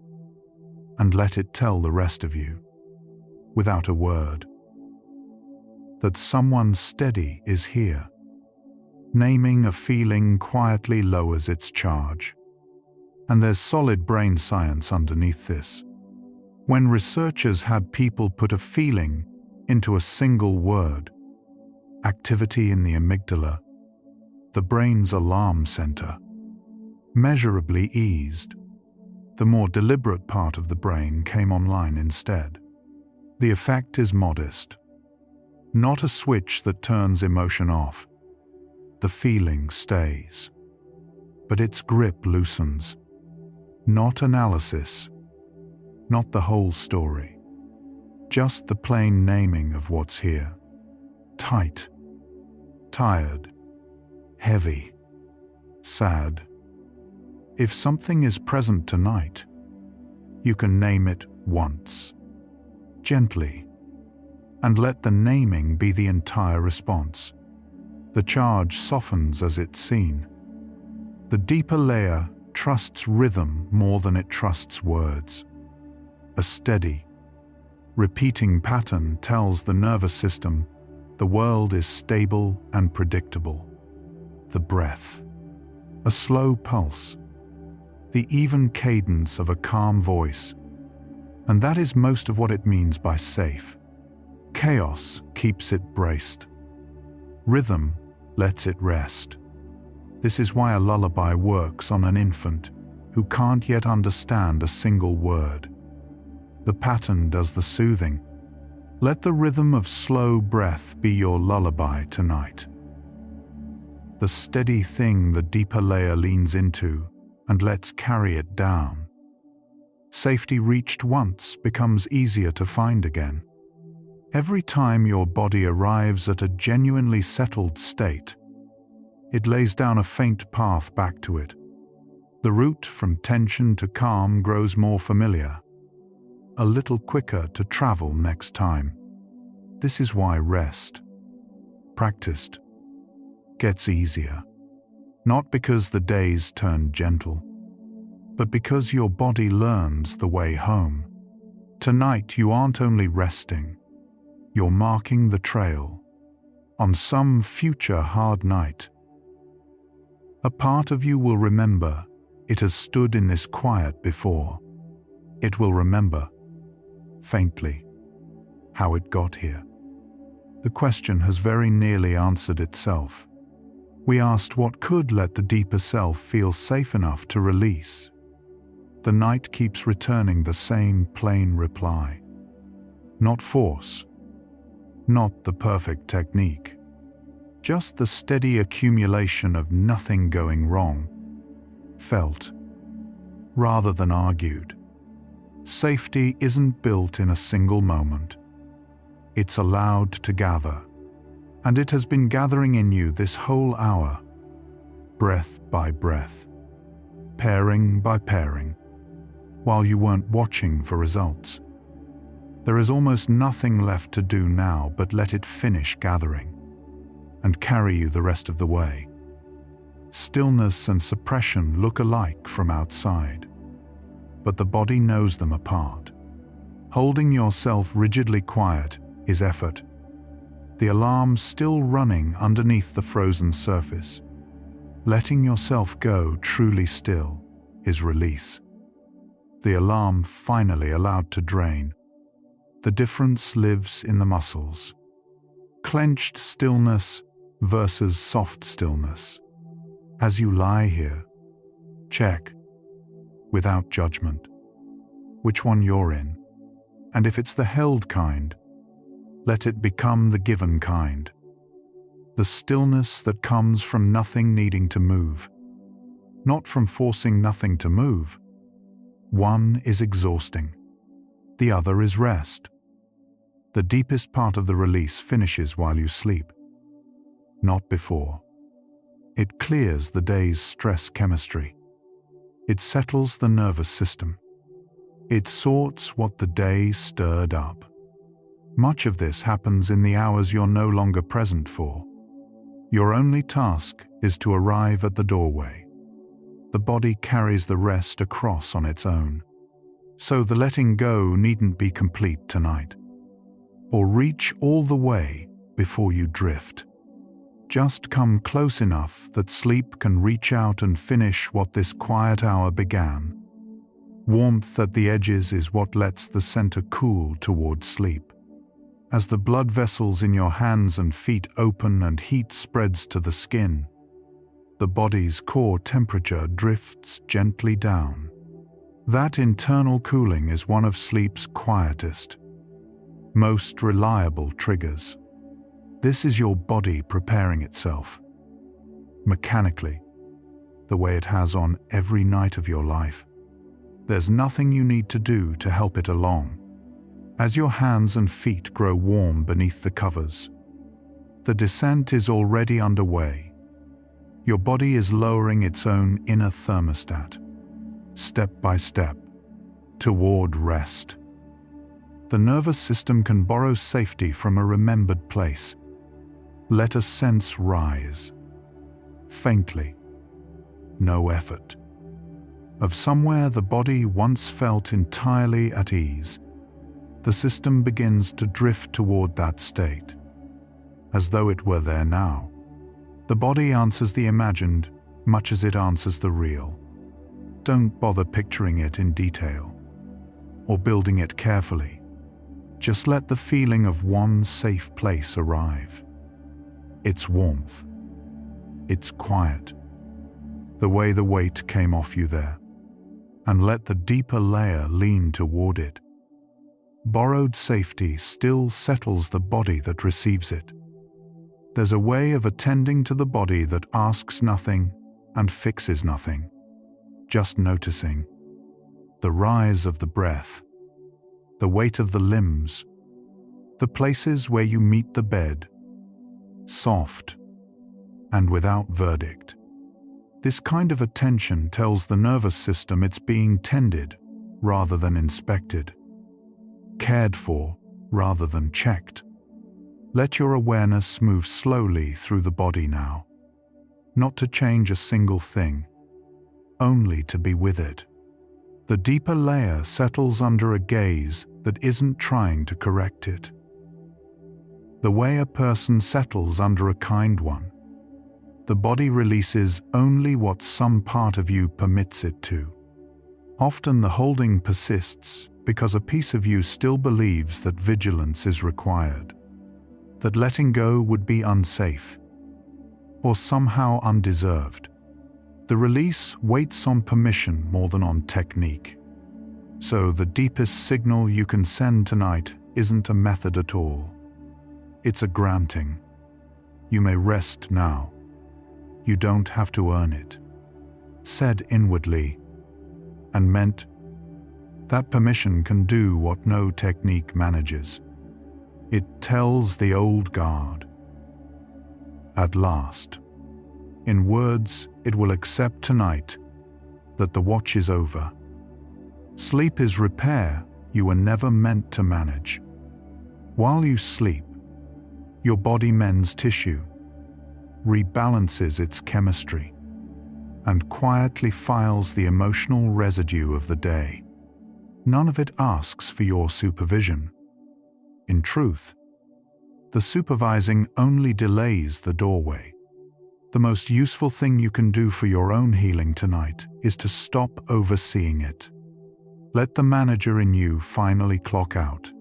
and let it tell the rest of you, without a word, that someone steady is here. Naming a feeling quietly lowers its charge, and there's solid brain science underneath this. When researchers had people put a feeling into a single word, activity in the amygdala, the brain's alarm center, measurably eased. The more deliberate part of the brain came online instead. The effect is modest, not a switch that turns emotion off. The feeling stays, but its grip loosens. Not analysis, not the whole story, just the plain naming of what's here. Tight, tired, heavy, sad. If something is present tonight, you can name it once, gently, and let the naming be the entire response. The charge softens as it's seen. The deeper layer trusts rhythm more than it trusts words. A steady, repeating pattern tells the nervous system the world is stable and predictable. The breath, a slow pulse, the even cadence of a calm voice, and that is most of what it means by safe. Chaos keeps it braced. Rhythm lets it rest. This is why a lullaby works on an infant who can't yet understand a single word. The pattern does the soothing. Let the rhythm of slow breath be your lullaby tonight. The steady thing the deeper layer leans into and lets carry it down. Safety reached once becomes easier to find again. Every time your body arrives at a genuinely settled state, it lays down a faint path back to it. The route from tension to calm grows more familiar, a little quicker to travel next time. This is why rest, practiced, gets easier. Not because the days turn gentle, but because your body learns the way home. Tonight you aren't only resting, you're marking the trail on some future hard night. A part of you will remember it has stood in this quiet before. It will remember, faintly, how it got here. The question has very nearly answered itself. We asked what could let the deeper self feel safe enough to release. The night keeps returning the same plain reply. Not force, not the perfect technique, just the steady accumulation of nothing going wrong, felt, rather than argued. Safety isn't built in a single moment. It's allowed to gather, and it has been gathering in you this whole hour, breath by breath, pairing by pairing, while you weren't watching for results. There is almost nothing left to do now but let it finish gathering and carry you the rest of the way. Stillness and suppression look alike from outside, but the body knows them apart. Holding yourself rigidly quiet is effort. The alarm still running underneath the frozen surface. Letting yourself go truly still is release. The alarm finally allowed to drain. The difference lives in the muscles. Clenched stillness versus soft stillness. As you lie here, check, without judgment, which one you're in, and if it's the held kind, let it become the given kind. The stillness that comes from nothing needing to move, not from forcing nothing to move. One is exhausting, the other is rest. The deepest part of the release finishes while you sleep, not before. It clears the day's stress chemistry. It settles the nervous system. It sorts what the day stirred up. Much of this happens in the hours you're no longer present for. Your only task is to arrive at the doorway. The body carries the rest across on its own. So the letting go needn't be complete tonight, or reach all the way before you drift. Just come close enough that sleep can reach out and finish what this quiet hour began. Warmth at the edges is what lets the center cool toward sleep. As the blood vessels in your hands and feet open and heat spreads to the skin, the body's core temperature drifts gently down. That internal cooling is one of sleep's quietest, most reliable triggers. This is your body preparing itself, mechanically, the way it has on every night of your life. There's nothing you need to do to help it along. As your hands and feet grow warm beneath the covers, the descent is already underway. Your body is lowering its own inner thermostat, step by step, toward rest. The nervous system can borrow safety from a remembered place. Let a sense rise, faintly, no effort, of somewhere the body once felt entirely at ease. The system begins to drift toward that state, as though it were there now. The body answers the imagined much as it answers the real. Don't bother picturing it in detail or building it carefully. Just let the feeling of one safe place arrive. its warmth, its quiet, the way the weight came off you there, and let the deeper layer lean toward it. Borrowed safety still settles the body that receives it. There's a way of attending to the body that asks nothing and fixes nothing, just noticing the rise of the breath, the weight of the limbs, the places where you meet the bed, soft and without verdict. This kind of attention tells the nervous system it's being tended rather than inspected, cared for rather than checked. Let your awareness move slowly through the body now, not to change a single thing, only to be with it. The deeper layer settles under a gaze that isn't trying to correct it. The way a person settles under a kind one. The body releases only what some part of you permits it to. Often the holding persists because a piece of you still believes that vigilance is required, that letting go would be unsafe, or somehow undeserved. The release waits on permission more than on technique. So the deepest signal you can send tonight isn't a method at all. It's a granting. You may rest now. You don't have to earn it. Said inwardly and meant. That permission can do what no technique manages. It tells the old guard, at last. In words, it will accept tonight that the watch is over. Sleep is repair you were never meant to manage. While you sleep, your body mends tissue, rebalances its chemistry, and quietly files the emotional residue of the day. None of it asks for your supervision. In truth, the supervising only delays the doorway. The most useful thing you can do for your own healing tonight is to stop overseeing it. Let the manager in you finally clock out.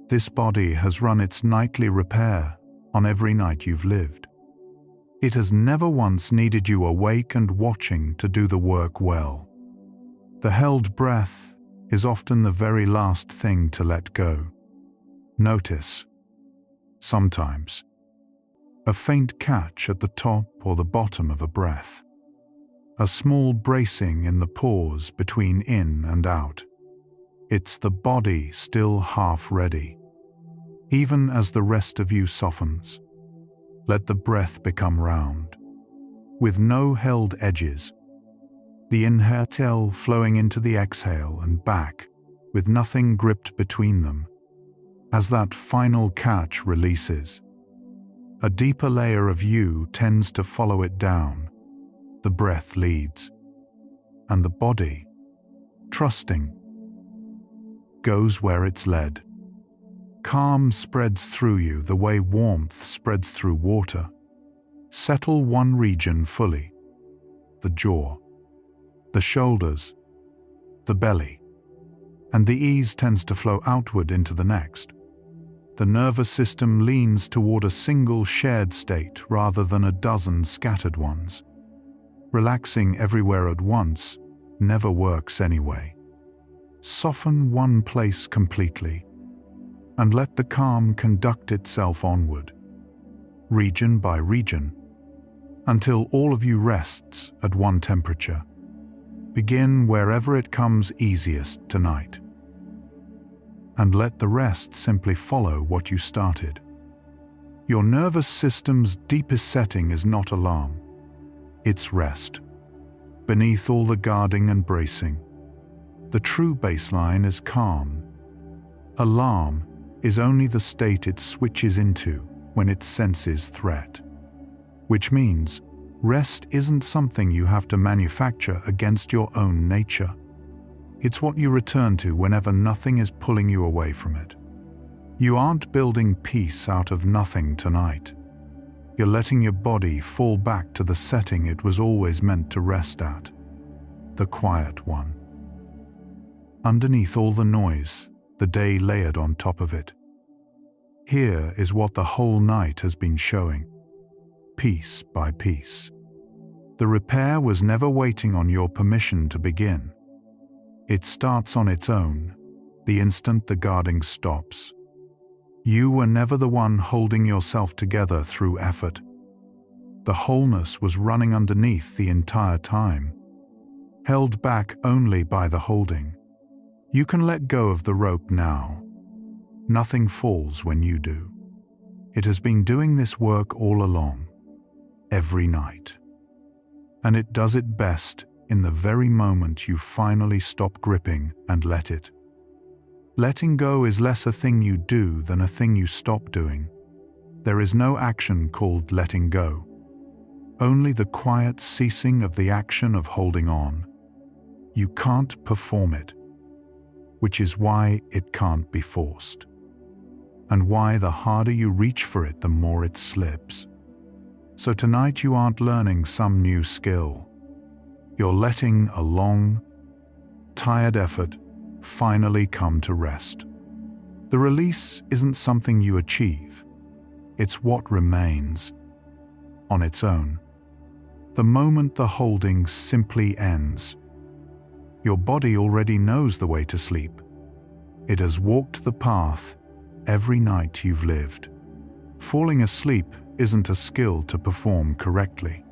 This body has run its nightly repair on every night you've lived. It has never once needed you awake and watching to do the work well. The held breath is often the very last thing to let go. Notice, sometimes, a faint catch at the top or the bottom of a breath, a small bracing in the pause between in and out. It's the body still half ready. Even as the rest of you softens, let the breath become round, with no held edges. The inhale flowing into the exhale and back, with nothing gripped between them. As that final catch releases, a deeper layer of you tends to follow it down. The breath leads, and the body, trusting, goes where it's led. Calm spreads through you the way warmth spreads through water. Settle one region fully, the jaw, the shoulders, the belly, and the ease tends to flow outward into the next. The nervous system leans toward a single shared state rather than a dozen scattered ones. Relaxing everywhere at once never works anyway. Soften one place completely, and let the calm conduct itself onward, region by region, until all of you rests at one temperature. Begin wherever it comes easiest tonight, and let the rest simply follow what you started. Your nervous system's deepest setting is not alarm, it's rest. Beneath all the guarding and bracing, the true baseline is calm. Alarm is only the state it switches into when it senses threat. Which means, rest isn't something you have to manufacture against your own nature. It's what you return to whenever nothing is pulling you away from it. You aren't building peace out of nothing tonight. You're letting your body fall back to the setting it was always meant to rest at, the quiet one. Underneath all the noise, the day layered on top of it. Here is what the whole night has been showing. piece by piece. The repair was never waiting on your permission to begin. It starts on its own, the instant the guarding stops. You were never the one holding yourself together through effort. The wholeness was running underneath the entire time, held back only by the holding. You can let go of the rope now. Nothing falls when you do. It has been doing this work all along, every night. And it does it best in the very moment you finally stop gripping and let it. Letting go is less a thing you do than a thing you stop doing. There is no action called letting go. Only the quiet ceasing of the action of holding on. You can't perform it, which is why it can't be forced, and why the harder you reach for it, the more it slips. So tonight you aren't learning some new skill. You're letting a long, tired effort finally come to rest. The release isn't something you achieve. It's what remains on its own. The moment the holding simply ends, your body already knows the way to sleep. It has walked the path every night you've lived. Falling asleep isn't a skill to perform correctly.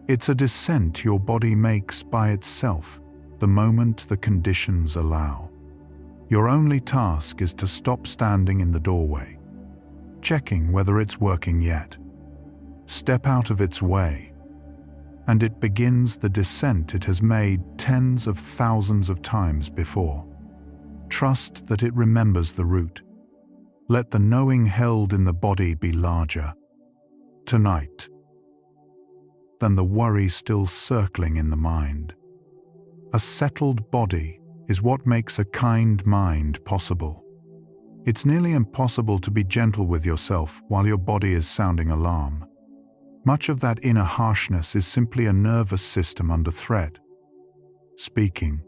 It's a descent your body makes by itself the moment the conditions allow. Your only task is to stop standing in the doorway, checking whether it's working yet. Step out of its way, and it begins the descent it has made tens of thousands of times before. Trust that it remembers the route. Let the knowing held in the body be larger, tonight, than the worry still circling in the mind. A settled body is what makes a kind mind possible. It's nearly impossible to be gentle with yourself while your body is sounding alarm. Much of that inner harshness is simply a nervous system under threat, speaking.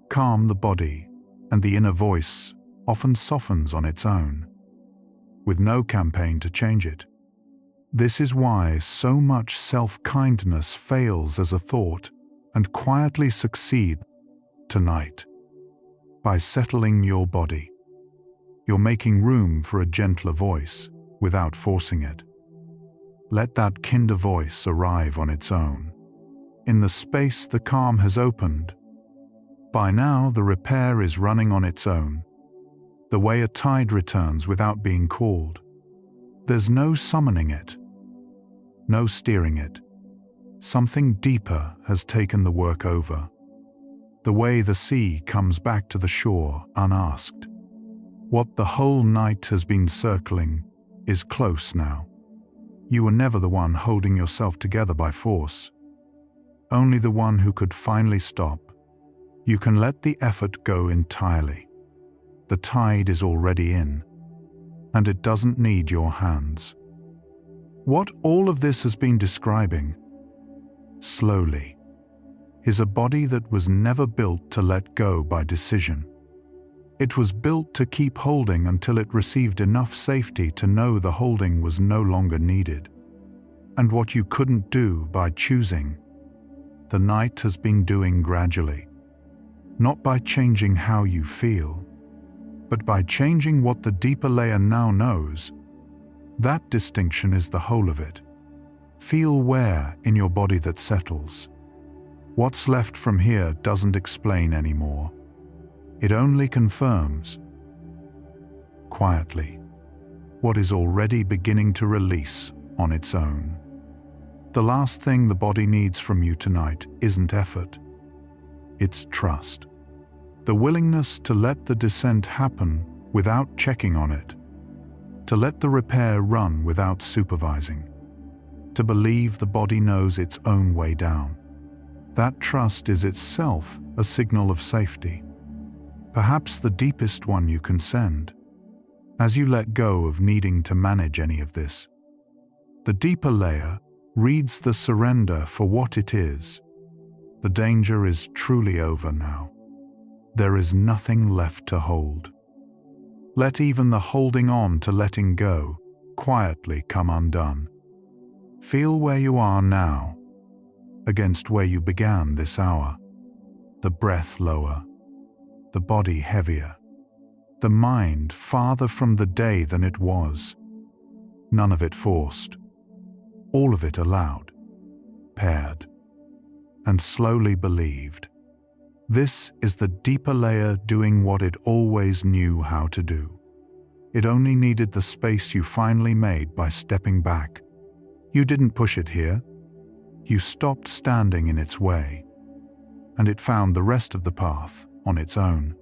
Calm the body, and the inner voice often softens on its own, with no campaign to change it. This is why so much self-kindness fails as a thought and quietly succeeds tonight. By settling your body, you're making room for a gentler voice without forcing it. Let that kinder voice arrive on its own. In the space the calm has opened, by now the repair is running on its own, the way a tide returns without being called. There's no summoning it, no steering it. Something deeper has taken the work over. The way the sea comes back to the shore unasked. What the whole night has been circling is close now. You were never the one holding yourself together by force, only the one who could finally stop. You can let the effort go entirely. The tide is already in, and it doesn't need your hands. What all of this has been describing, slowly, is a body that was never built to let go by decision. It was built to keep holding until it received enough safety to know the holding was no longer needed. And what you couldn't do by choosing, the night has been doing gradually. Not by changing how you feel, but by changing what the deeper layer now knows. That distinction is the whole of it. Feel where in your body that settles. What's left from here doesn't explain anymore. It only confirms, quietly, what is already beginning to release on its own. The last thing the body needs from you tonight isn't effort. It's trust. The willingness to let the descent happen without checking on it. To let the repair run without supervising. To believe the body knows its own way down. That trust is itself a signal of safety. Perhaps the deepest one you can send, as you let go of needing to manage any of this. The deeper layer reads the surrender for what it is. The danger is truly over now. There is nothing left to hold. Let even the holding on to letting go quietly come undone. Feel where you are now, against where you began this hour. The breath lower, the body heavier, the mind farther from the day than it was. None of it forced, all of it allowed, paired, and slowly believed. This is the deeper layer doing what it always knew how to do. It only needed the space you finally made by stepping back. You didn't push it here. You stopped standing in its way, and it found the rest of the path on its own.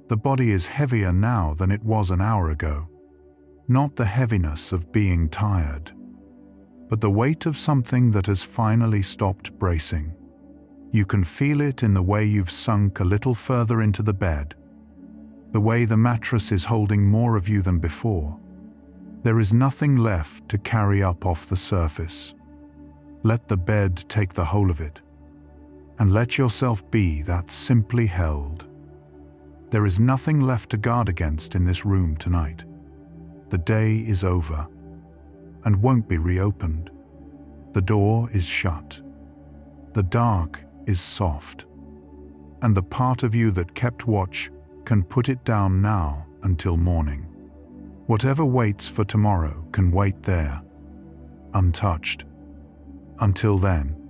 The body is heavier now than it was an hour ago. Not the heaviness of being tired, but the weight of something that has finally stopped bracing. You can feel it in the way you've sunk a little further into the bed, the way the mattress is holding more of you than before. There is nothing left to carry up off the surface. Let the bed take the whole of it, and let yourself be that simply held. There is nothing left to guard against in this room tonight. The day is over, and won't be reopened. The door is shut. The dark is soft, and the part of you that kept watch can put it down now until morning. Whatever waits for tomorrow can wait there, untouched. Until then,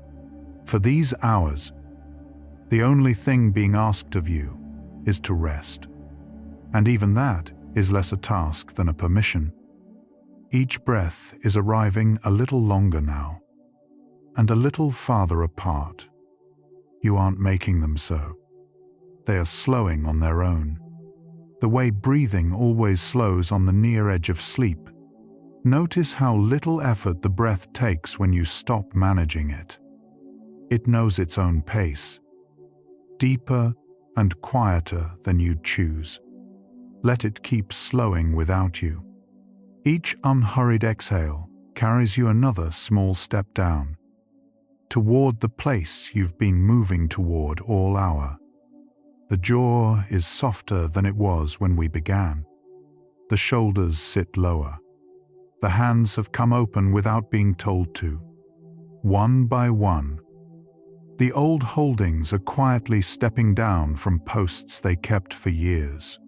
for these hours, the only thing being asked of you is to rest. And even that is less a task than a permission. Each breath is arriving a little longer now, and a little farther apart. You aren't making them so. They are slowing on their own. The way breathing always slows on the near edge of sleep. Notice how little effort the breath takes when you stop managing it. It knows its own pace, deeper and quieter than you'd choose. Let it keep slowing without you. Each unhurried exhale carries you another small step down, toward the place you've been moving toward all hour. The jaw is softer than it was when we began. The shoulders sit lower. The hands have come open without being told to. One by one, the old holdings are quietly stepping down from posts they kept for years.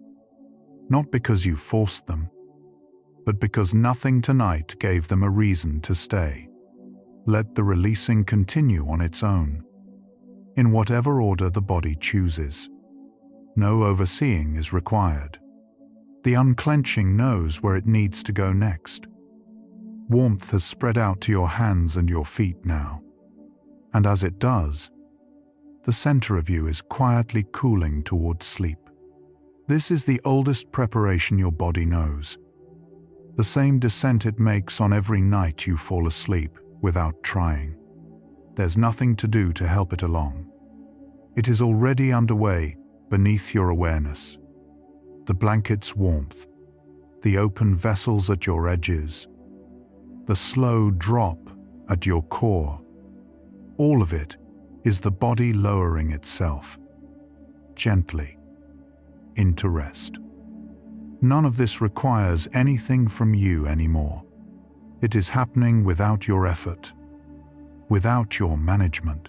Not because you forced them, but because nothing tonight gave them a reason to stay. Let the releasing continue on its own, in whatever order the body chooses. No overseeing is required. The unclenching knows where it needs to go next. Warmth has spread out to your hands and your feet now, and as it does, the center of you is quietly cooling towards sleep. This is the oldest preparation your body knows, the same descent it makes on every night you fall asleep without trying. There's nothing to do to help it along. It is already underway beneath your awareness. The blanket's warmth, the open vessels at your edges, the slow drop at your core. All of it is the body lowering itself, gently, into rest. None of this requires anything from you anymore. It is happening without your effort, without your management,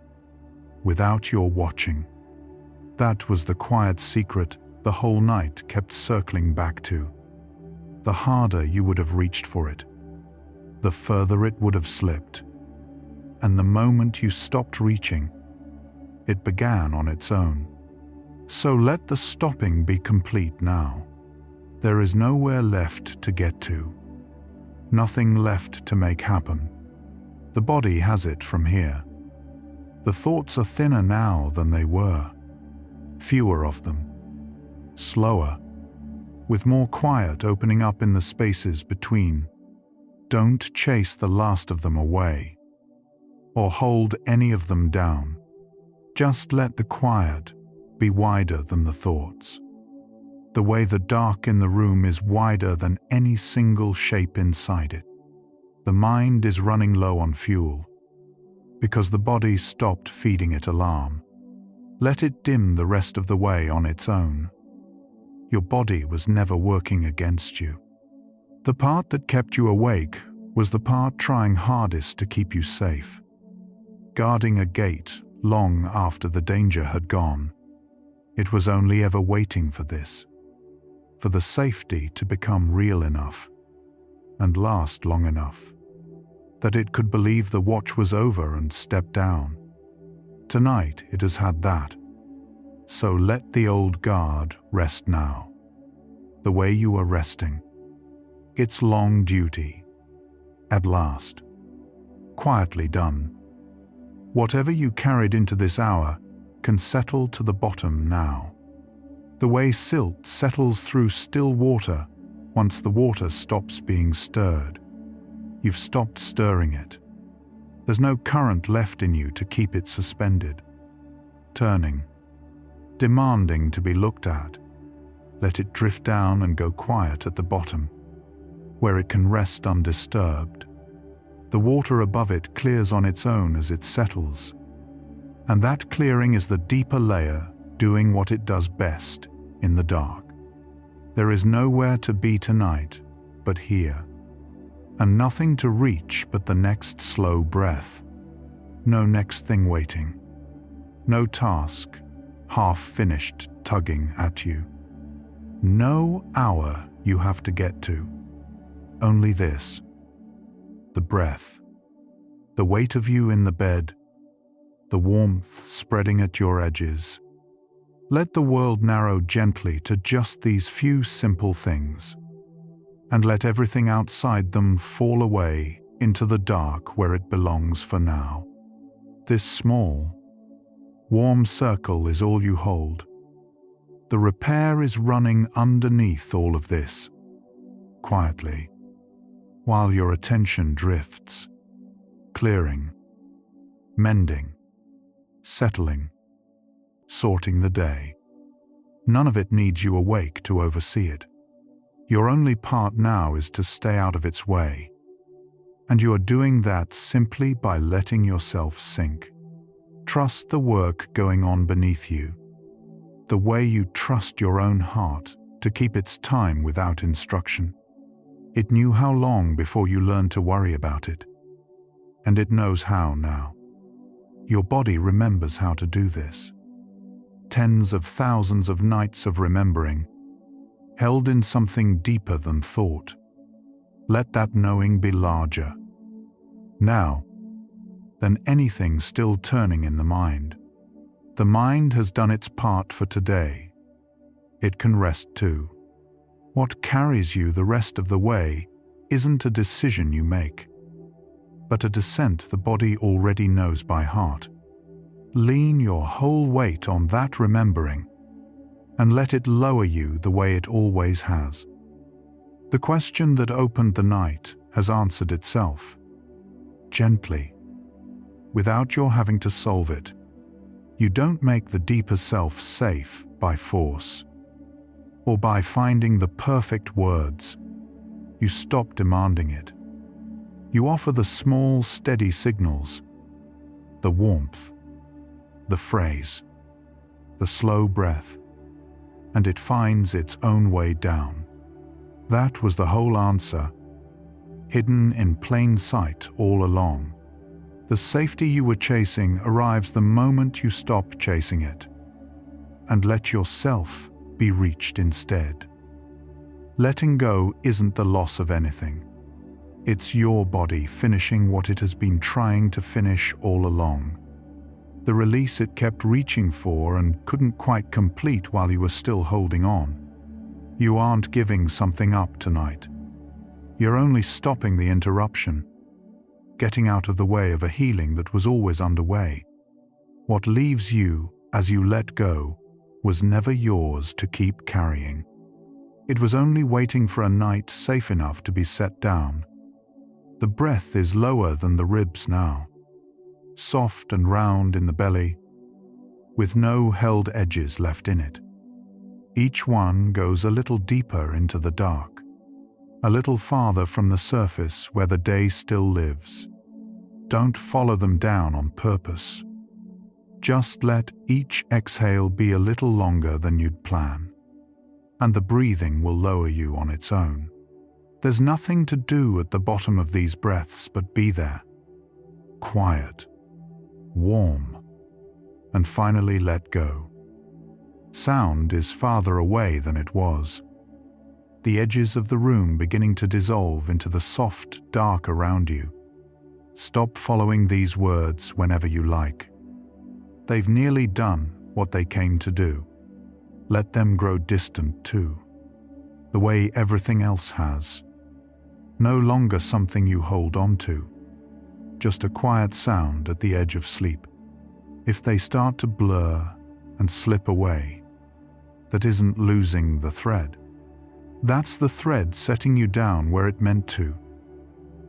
without your watching. That was the quiet secret the whole night kept circling back to. The harder you would have reached for it, the further it would have slipped. And the moment you stopped reaching, it began on its own. So let the stopping be complete now. There is nowhere left to get to. Nothing left to make happen. The body has it from here. The thoughts are thinner now than they were. Fewer of them. Slower. With more quiet opening up in the spaces between. Don't chase the last of them away, or hold any of them down. Just let the quiet be wider than the thoughts. The way the dark in the room is wider than any single shape inside it. The mind is running low on fuel, because the body stopped feeding it alarm. Let it dim the rest of the way on its own. Your body was never working against you. The part that kept you awake was the part trying hardest to keep you safe, guarding a gate long after the danger had gone. It was only ever waiting for this, for the safety to become real enough and last long enough that it could believe the watch was over and step down. Tonight it has had that. So let the old guard rest now, the way you are resting. Its long duty, at last, quietly done. Whatever you carried into this hour can settle to the bottom now. The way silt settles through still water once the water stops being stirred. You've stopped stirring it. There's no current left in you to keep it suspended, turning, demanding to be looked at. Let it drift down and go quiet at the bottom, where it can rest undisturbed. The water above it clears on its own as it settles, and that clearing is the deeper layer doing what it does best in the dark. There is nowhere to be tonight but here, and nothing to reach but the next slow breath. No next thing waiting. No task, half finished, tugging at you. No hour you have to get to. Only this. The breath. The weight of you in the bed. The warmth spreading at your edges. Let the world narrow gently to just these few simple things, and let everything outside them fall away into the dark where it belongs for now. This small, warm circle is all you hold. The repair is running underneath all of this, quietly, while your attention drifts, clearing, mending, settling, sorting the day. None of it needs you awake to oversee it. Your only part now is to stay out of its way, and you are doing that simply by letting yourself sink. Trust the work going on beneath you, the way you trust your own heart to keep its time without instruction. It knew how long before you learned to worry about it, and it knows how now. Your body remembers how to do this. Tens of thousands of nights of remembering, held in something deeper than thought. Let that knowing be larger, now, than anything still turning in the mind. The mind has done its part for today. It can rest too. What carries you the rest of the way isn't a decision you make, but a descent the body already knows by heart. Lean your whole weight on that remembering, and let it lower you the way it always has. The question that opened the night has answered itself, gently, without your having to solve it. You don't make the deeper self safe by force, or by finding the perfect words. You stop demanding it. You offer the small, steady signals, the warmth, the phrase, the slow breath, and it finds its own way down. That was the whole answer, hidden in plain sight all along. The safety you were chasing arrives the moment you stop chasing it, and let yourself be reached instead. Letting go isn't the loss of anything. It's your body finishing what it has been trying to finish all along. The release it kept reaching for and couldn't quite complete while you were still holding on. You aren't giving something up tonight. You're only stopping the interruption, getting out of the way of a healing that was always underway. What leaves you as you let go was never yours to keep carrying. It was only waiting for a night safe enough to be set down. The breath is lower than the ribs now, soft and round in the belly, with no held edges left in it. Each one goes a little deeper into the dark, a little farther from the surface where the day still lives. Don't follow them down on purpose. Just let each exhale be a little longer than you'd plan, and the breathing will lower you on its own. There's nothing to do at the bottom of these breaths but be there. Quiet, warm, and finally let go. Sound is farther away than it was. The edges of the room beginning to dissolve into the soft dark around you. Stop following these words whenever you like. They've nearly done what they came to do. Let them grow distant too, the way everything else has. No longer something you hold on to, just a quiet sound at the edge of sleep. If they start to blur and slip away, that isn't losing the thread. That's the thread setting you down where it meant to.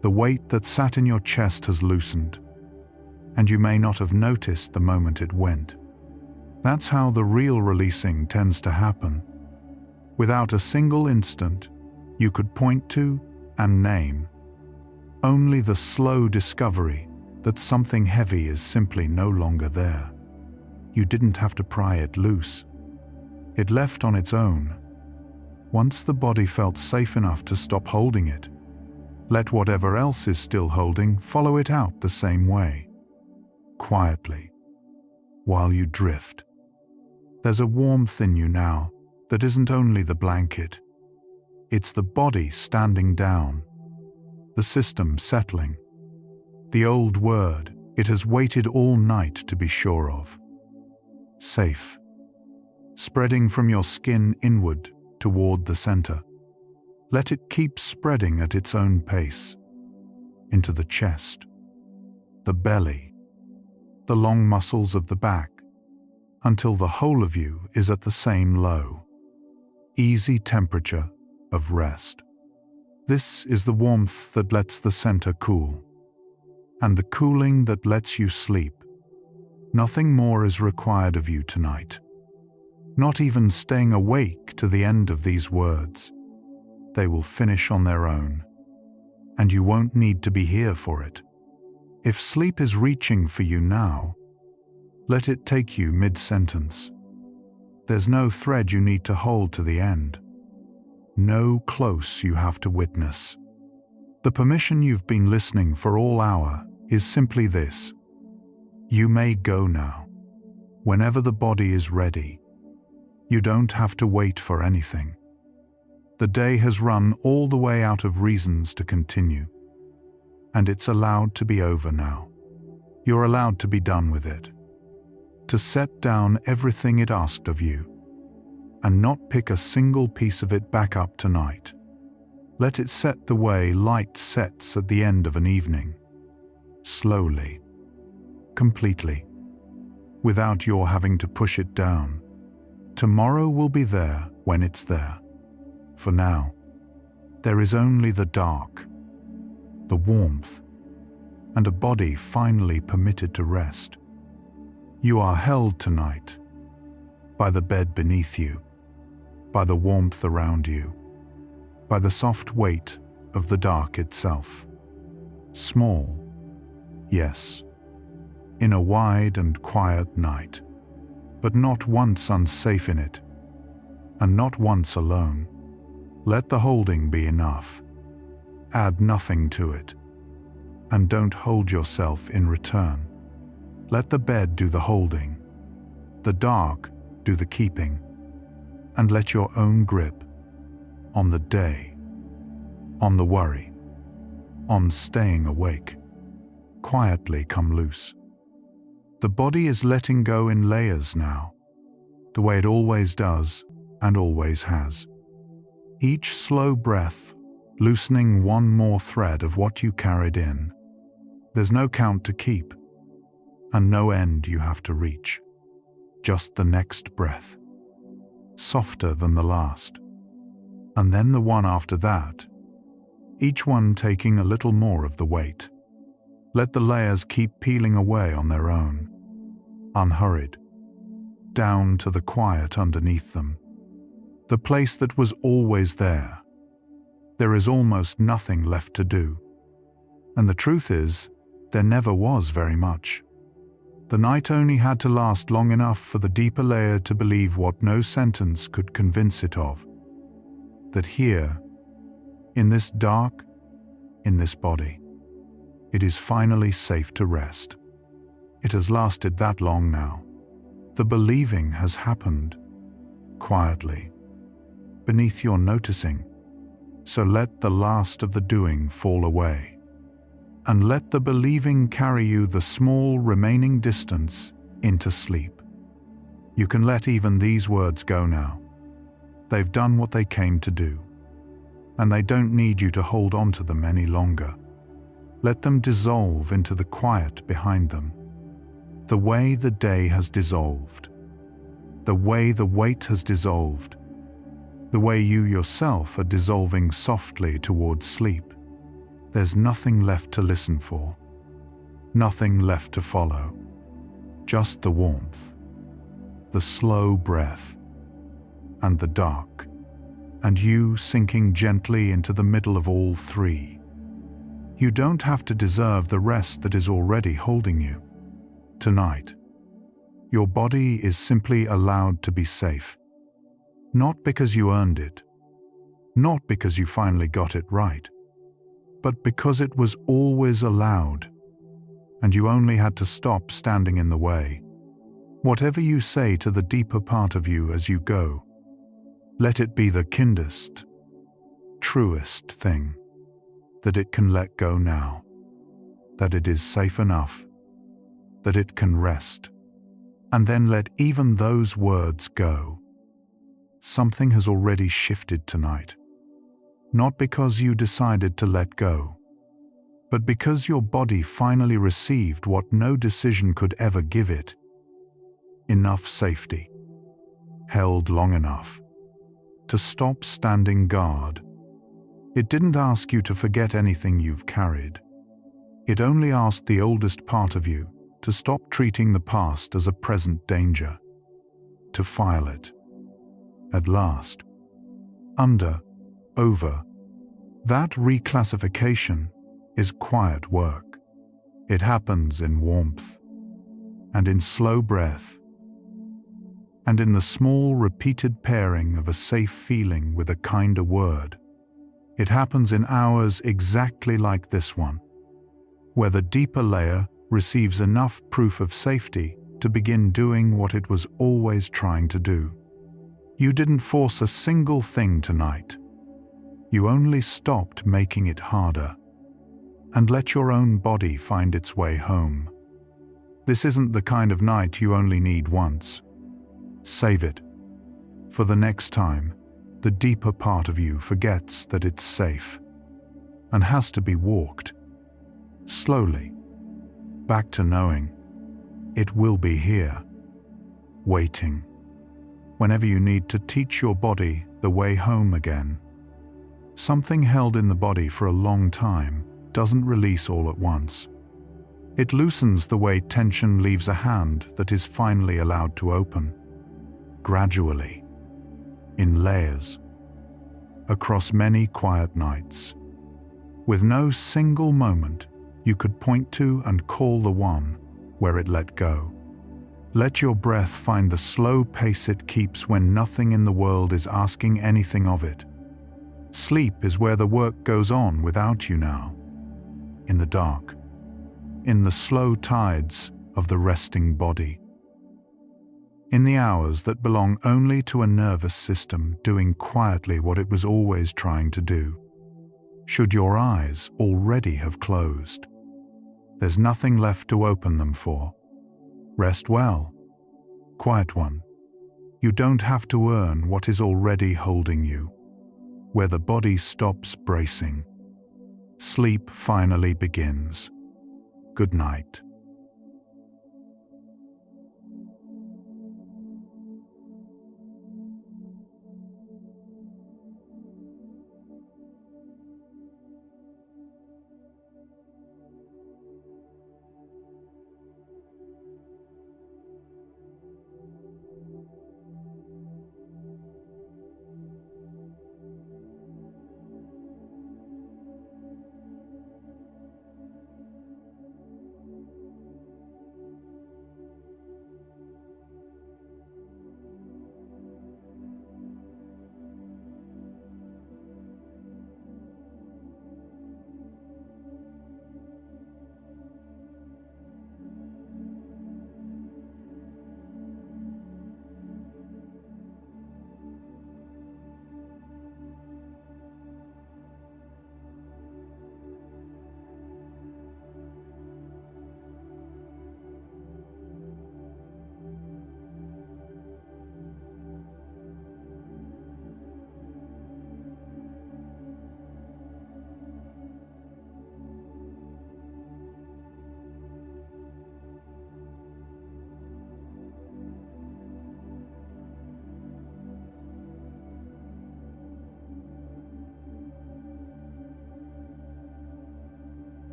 The weight that sat in your chest has loosened, and you may not have noticed the moment it went. That's how the real releasing tends to happen. Without a single instant you could point to and name. Only the slow discovery that something heavy is simply no longer there. You didn't have to pry it loose. It left on its own. Once the body felt safe enough to stop holding it, let whatever else is still holding follow it out the same way. Quietly, while you drift. There's a warmth in you now that isn't only the blanket. It's the body standing down, the system settling. The old word it has waited all night to be sure of. Safe. Spreading from your skin inward toward the center. Let it keep spreading at its own pace. Into the chest, the belly, the long muscles of the back, until the whole of you is at the same low, easy temperature of rest. This is the warmth that lets the center cool, and the cooling that lets you sleep. Nothing more is required of you tonight. Not even staying awake to the end of these words. They will finish on their own, and you won't need to be here for it. If sleep is reaching for you now, let it take you mid-sentence. There's no thread you need to hold to the end. No close you have to witness. The permission you've been listening for all hour is simply this. You may go now, whenever the body is ready. You don't have to wait for anything. The day has run all the way out of reasons to continue, and it's allowed to be over now. You're allowed to be done with it, to set down everything it asked of you, and not pick a single piece of it back up tonight. Let it set the way light sets at the end of an evening, slowly, completely, without your having to push it down. Tomorrow will be there when it's there. For now, there is only the dark, the warmth, and a body finally permitted to rest. You are held tonight by the bed beneath you, by the warmth around you, by the soft weight of the dark itself. Small, yes, in a wide and quiet night, but not once unsafe in it, and not once alone. Let the holding be enough. Add nothing to it, and don't hold yourself in return. Let the bed do the holding, the dark do the keeping, and let your own grip on the day, on the worry, on staying awake, quietly come loose. The body is letting go in layers now, the way it always does and always has. Each slow breath loosening one more thread of what you carried in. There's no count to keep, and no end you have to reach. Just the next breath, softer than the last, and then the one after that, each one taking a little more of the weight. Let the layers keep peeling away on their own, unhurried, down to the quiet underneath them. The place that was always there. There is almost nothing left to do. And the truth is, there never was very much. The night only had to last long enough for the deeper layer to believe what no sentence could convince it of. That here, In this dark, in this body, it is finally safe to rest. It has lasted that long now. The believing has happened quietly, beneath your noticing. So let the last of the doing fall away, and let the believing carry you the small remaining distance into sleep. You can let even these words go now. They've done what they came to do, and they don't need you to hold on to them any longer. Let them dissolve into the quiet behind them, the way the day has dissolved, the way the weight has dissolved, the way you yourself are dissolving softly towards sleep. There's nothing left to listen for, nothing left to follow, just the warmth, the slow breath, and the dark, and you sinking gently into the middle of all three. You don't have to deserve the rest that is already holding you. Tonight, your body is simply allowed to be safe. Not because you earned it, not because you finally got it right, but because it was always allowed, and you only had to stop standing in the way. Whatever you say to the deeper part of you as you go, let it be the kindest, truest thing, that it can let go now, that it is safe enough, that it can rest, and then let even those words go. Something has already shifted tonight, not because you decided to let go, but because your body finally received what no decision could ever give it. Enough safety, held long enough, to stop standing guard. It didn't ask you to forget anything you've carried. It only asked the oldest part of you to stop treating the past as a present danger, to file it. At last, under, over, that reclassification is quiet work. It happens in warmth, and in slow breath, and in the small repeated pairing of a safe feeling with a kinder word. It happens in hours exactly like this one, where the deeper layer receives enough proof of safety to begin doing what it was always trying to do. You didn't force a single thing tonight. You only stopped making it harder, and let your own body find its way home. This isn't the kind of night you only need once. Save it for the next time the deeper part of you forgets that it's safe and has to be walked slowly back to knowing it will be here, waiting, whenever you need to teach your body the way home again. Something held in the body for a long time doesn't release all at once. It loosens the way tension leaves a hand that is finally allowed to open, gradually, in layers, across many quiet nights, with no single moment you could point to and call the one where it let go. Let your breath find the slow pace it keeps when nothing in the world is asking anything of it. Sleep is where the work goes on without you now, in the dark, in the slow tides of the resting body, in the hours that belong only to a nervous system doing quietly what it was always trying to do. Should your eyes already have closed, there's nothing left to open them for. Rest well, quiet one. You don't have to earn what is already holding you. Where the body stops bracing, sleep finally begins. Good night.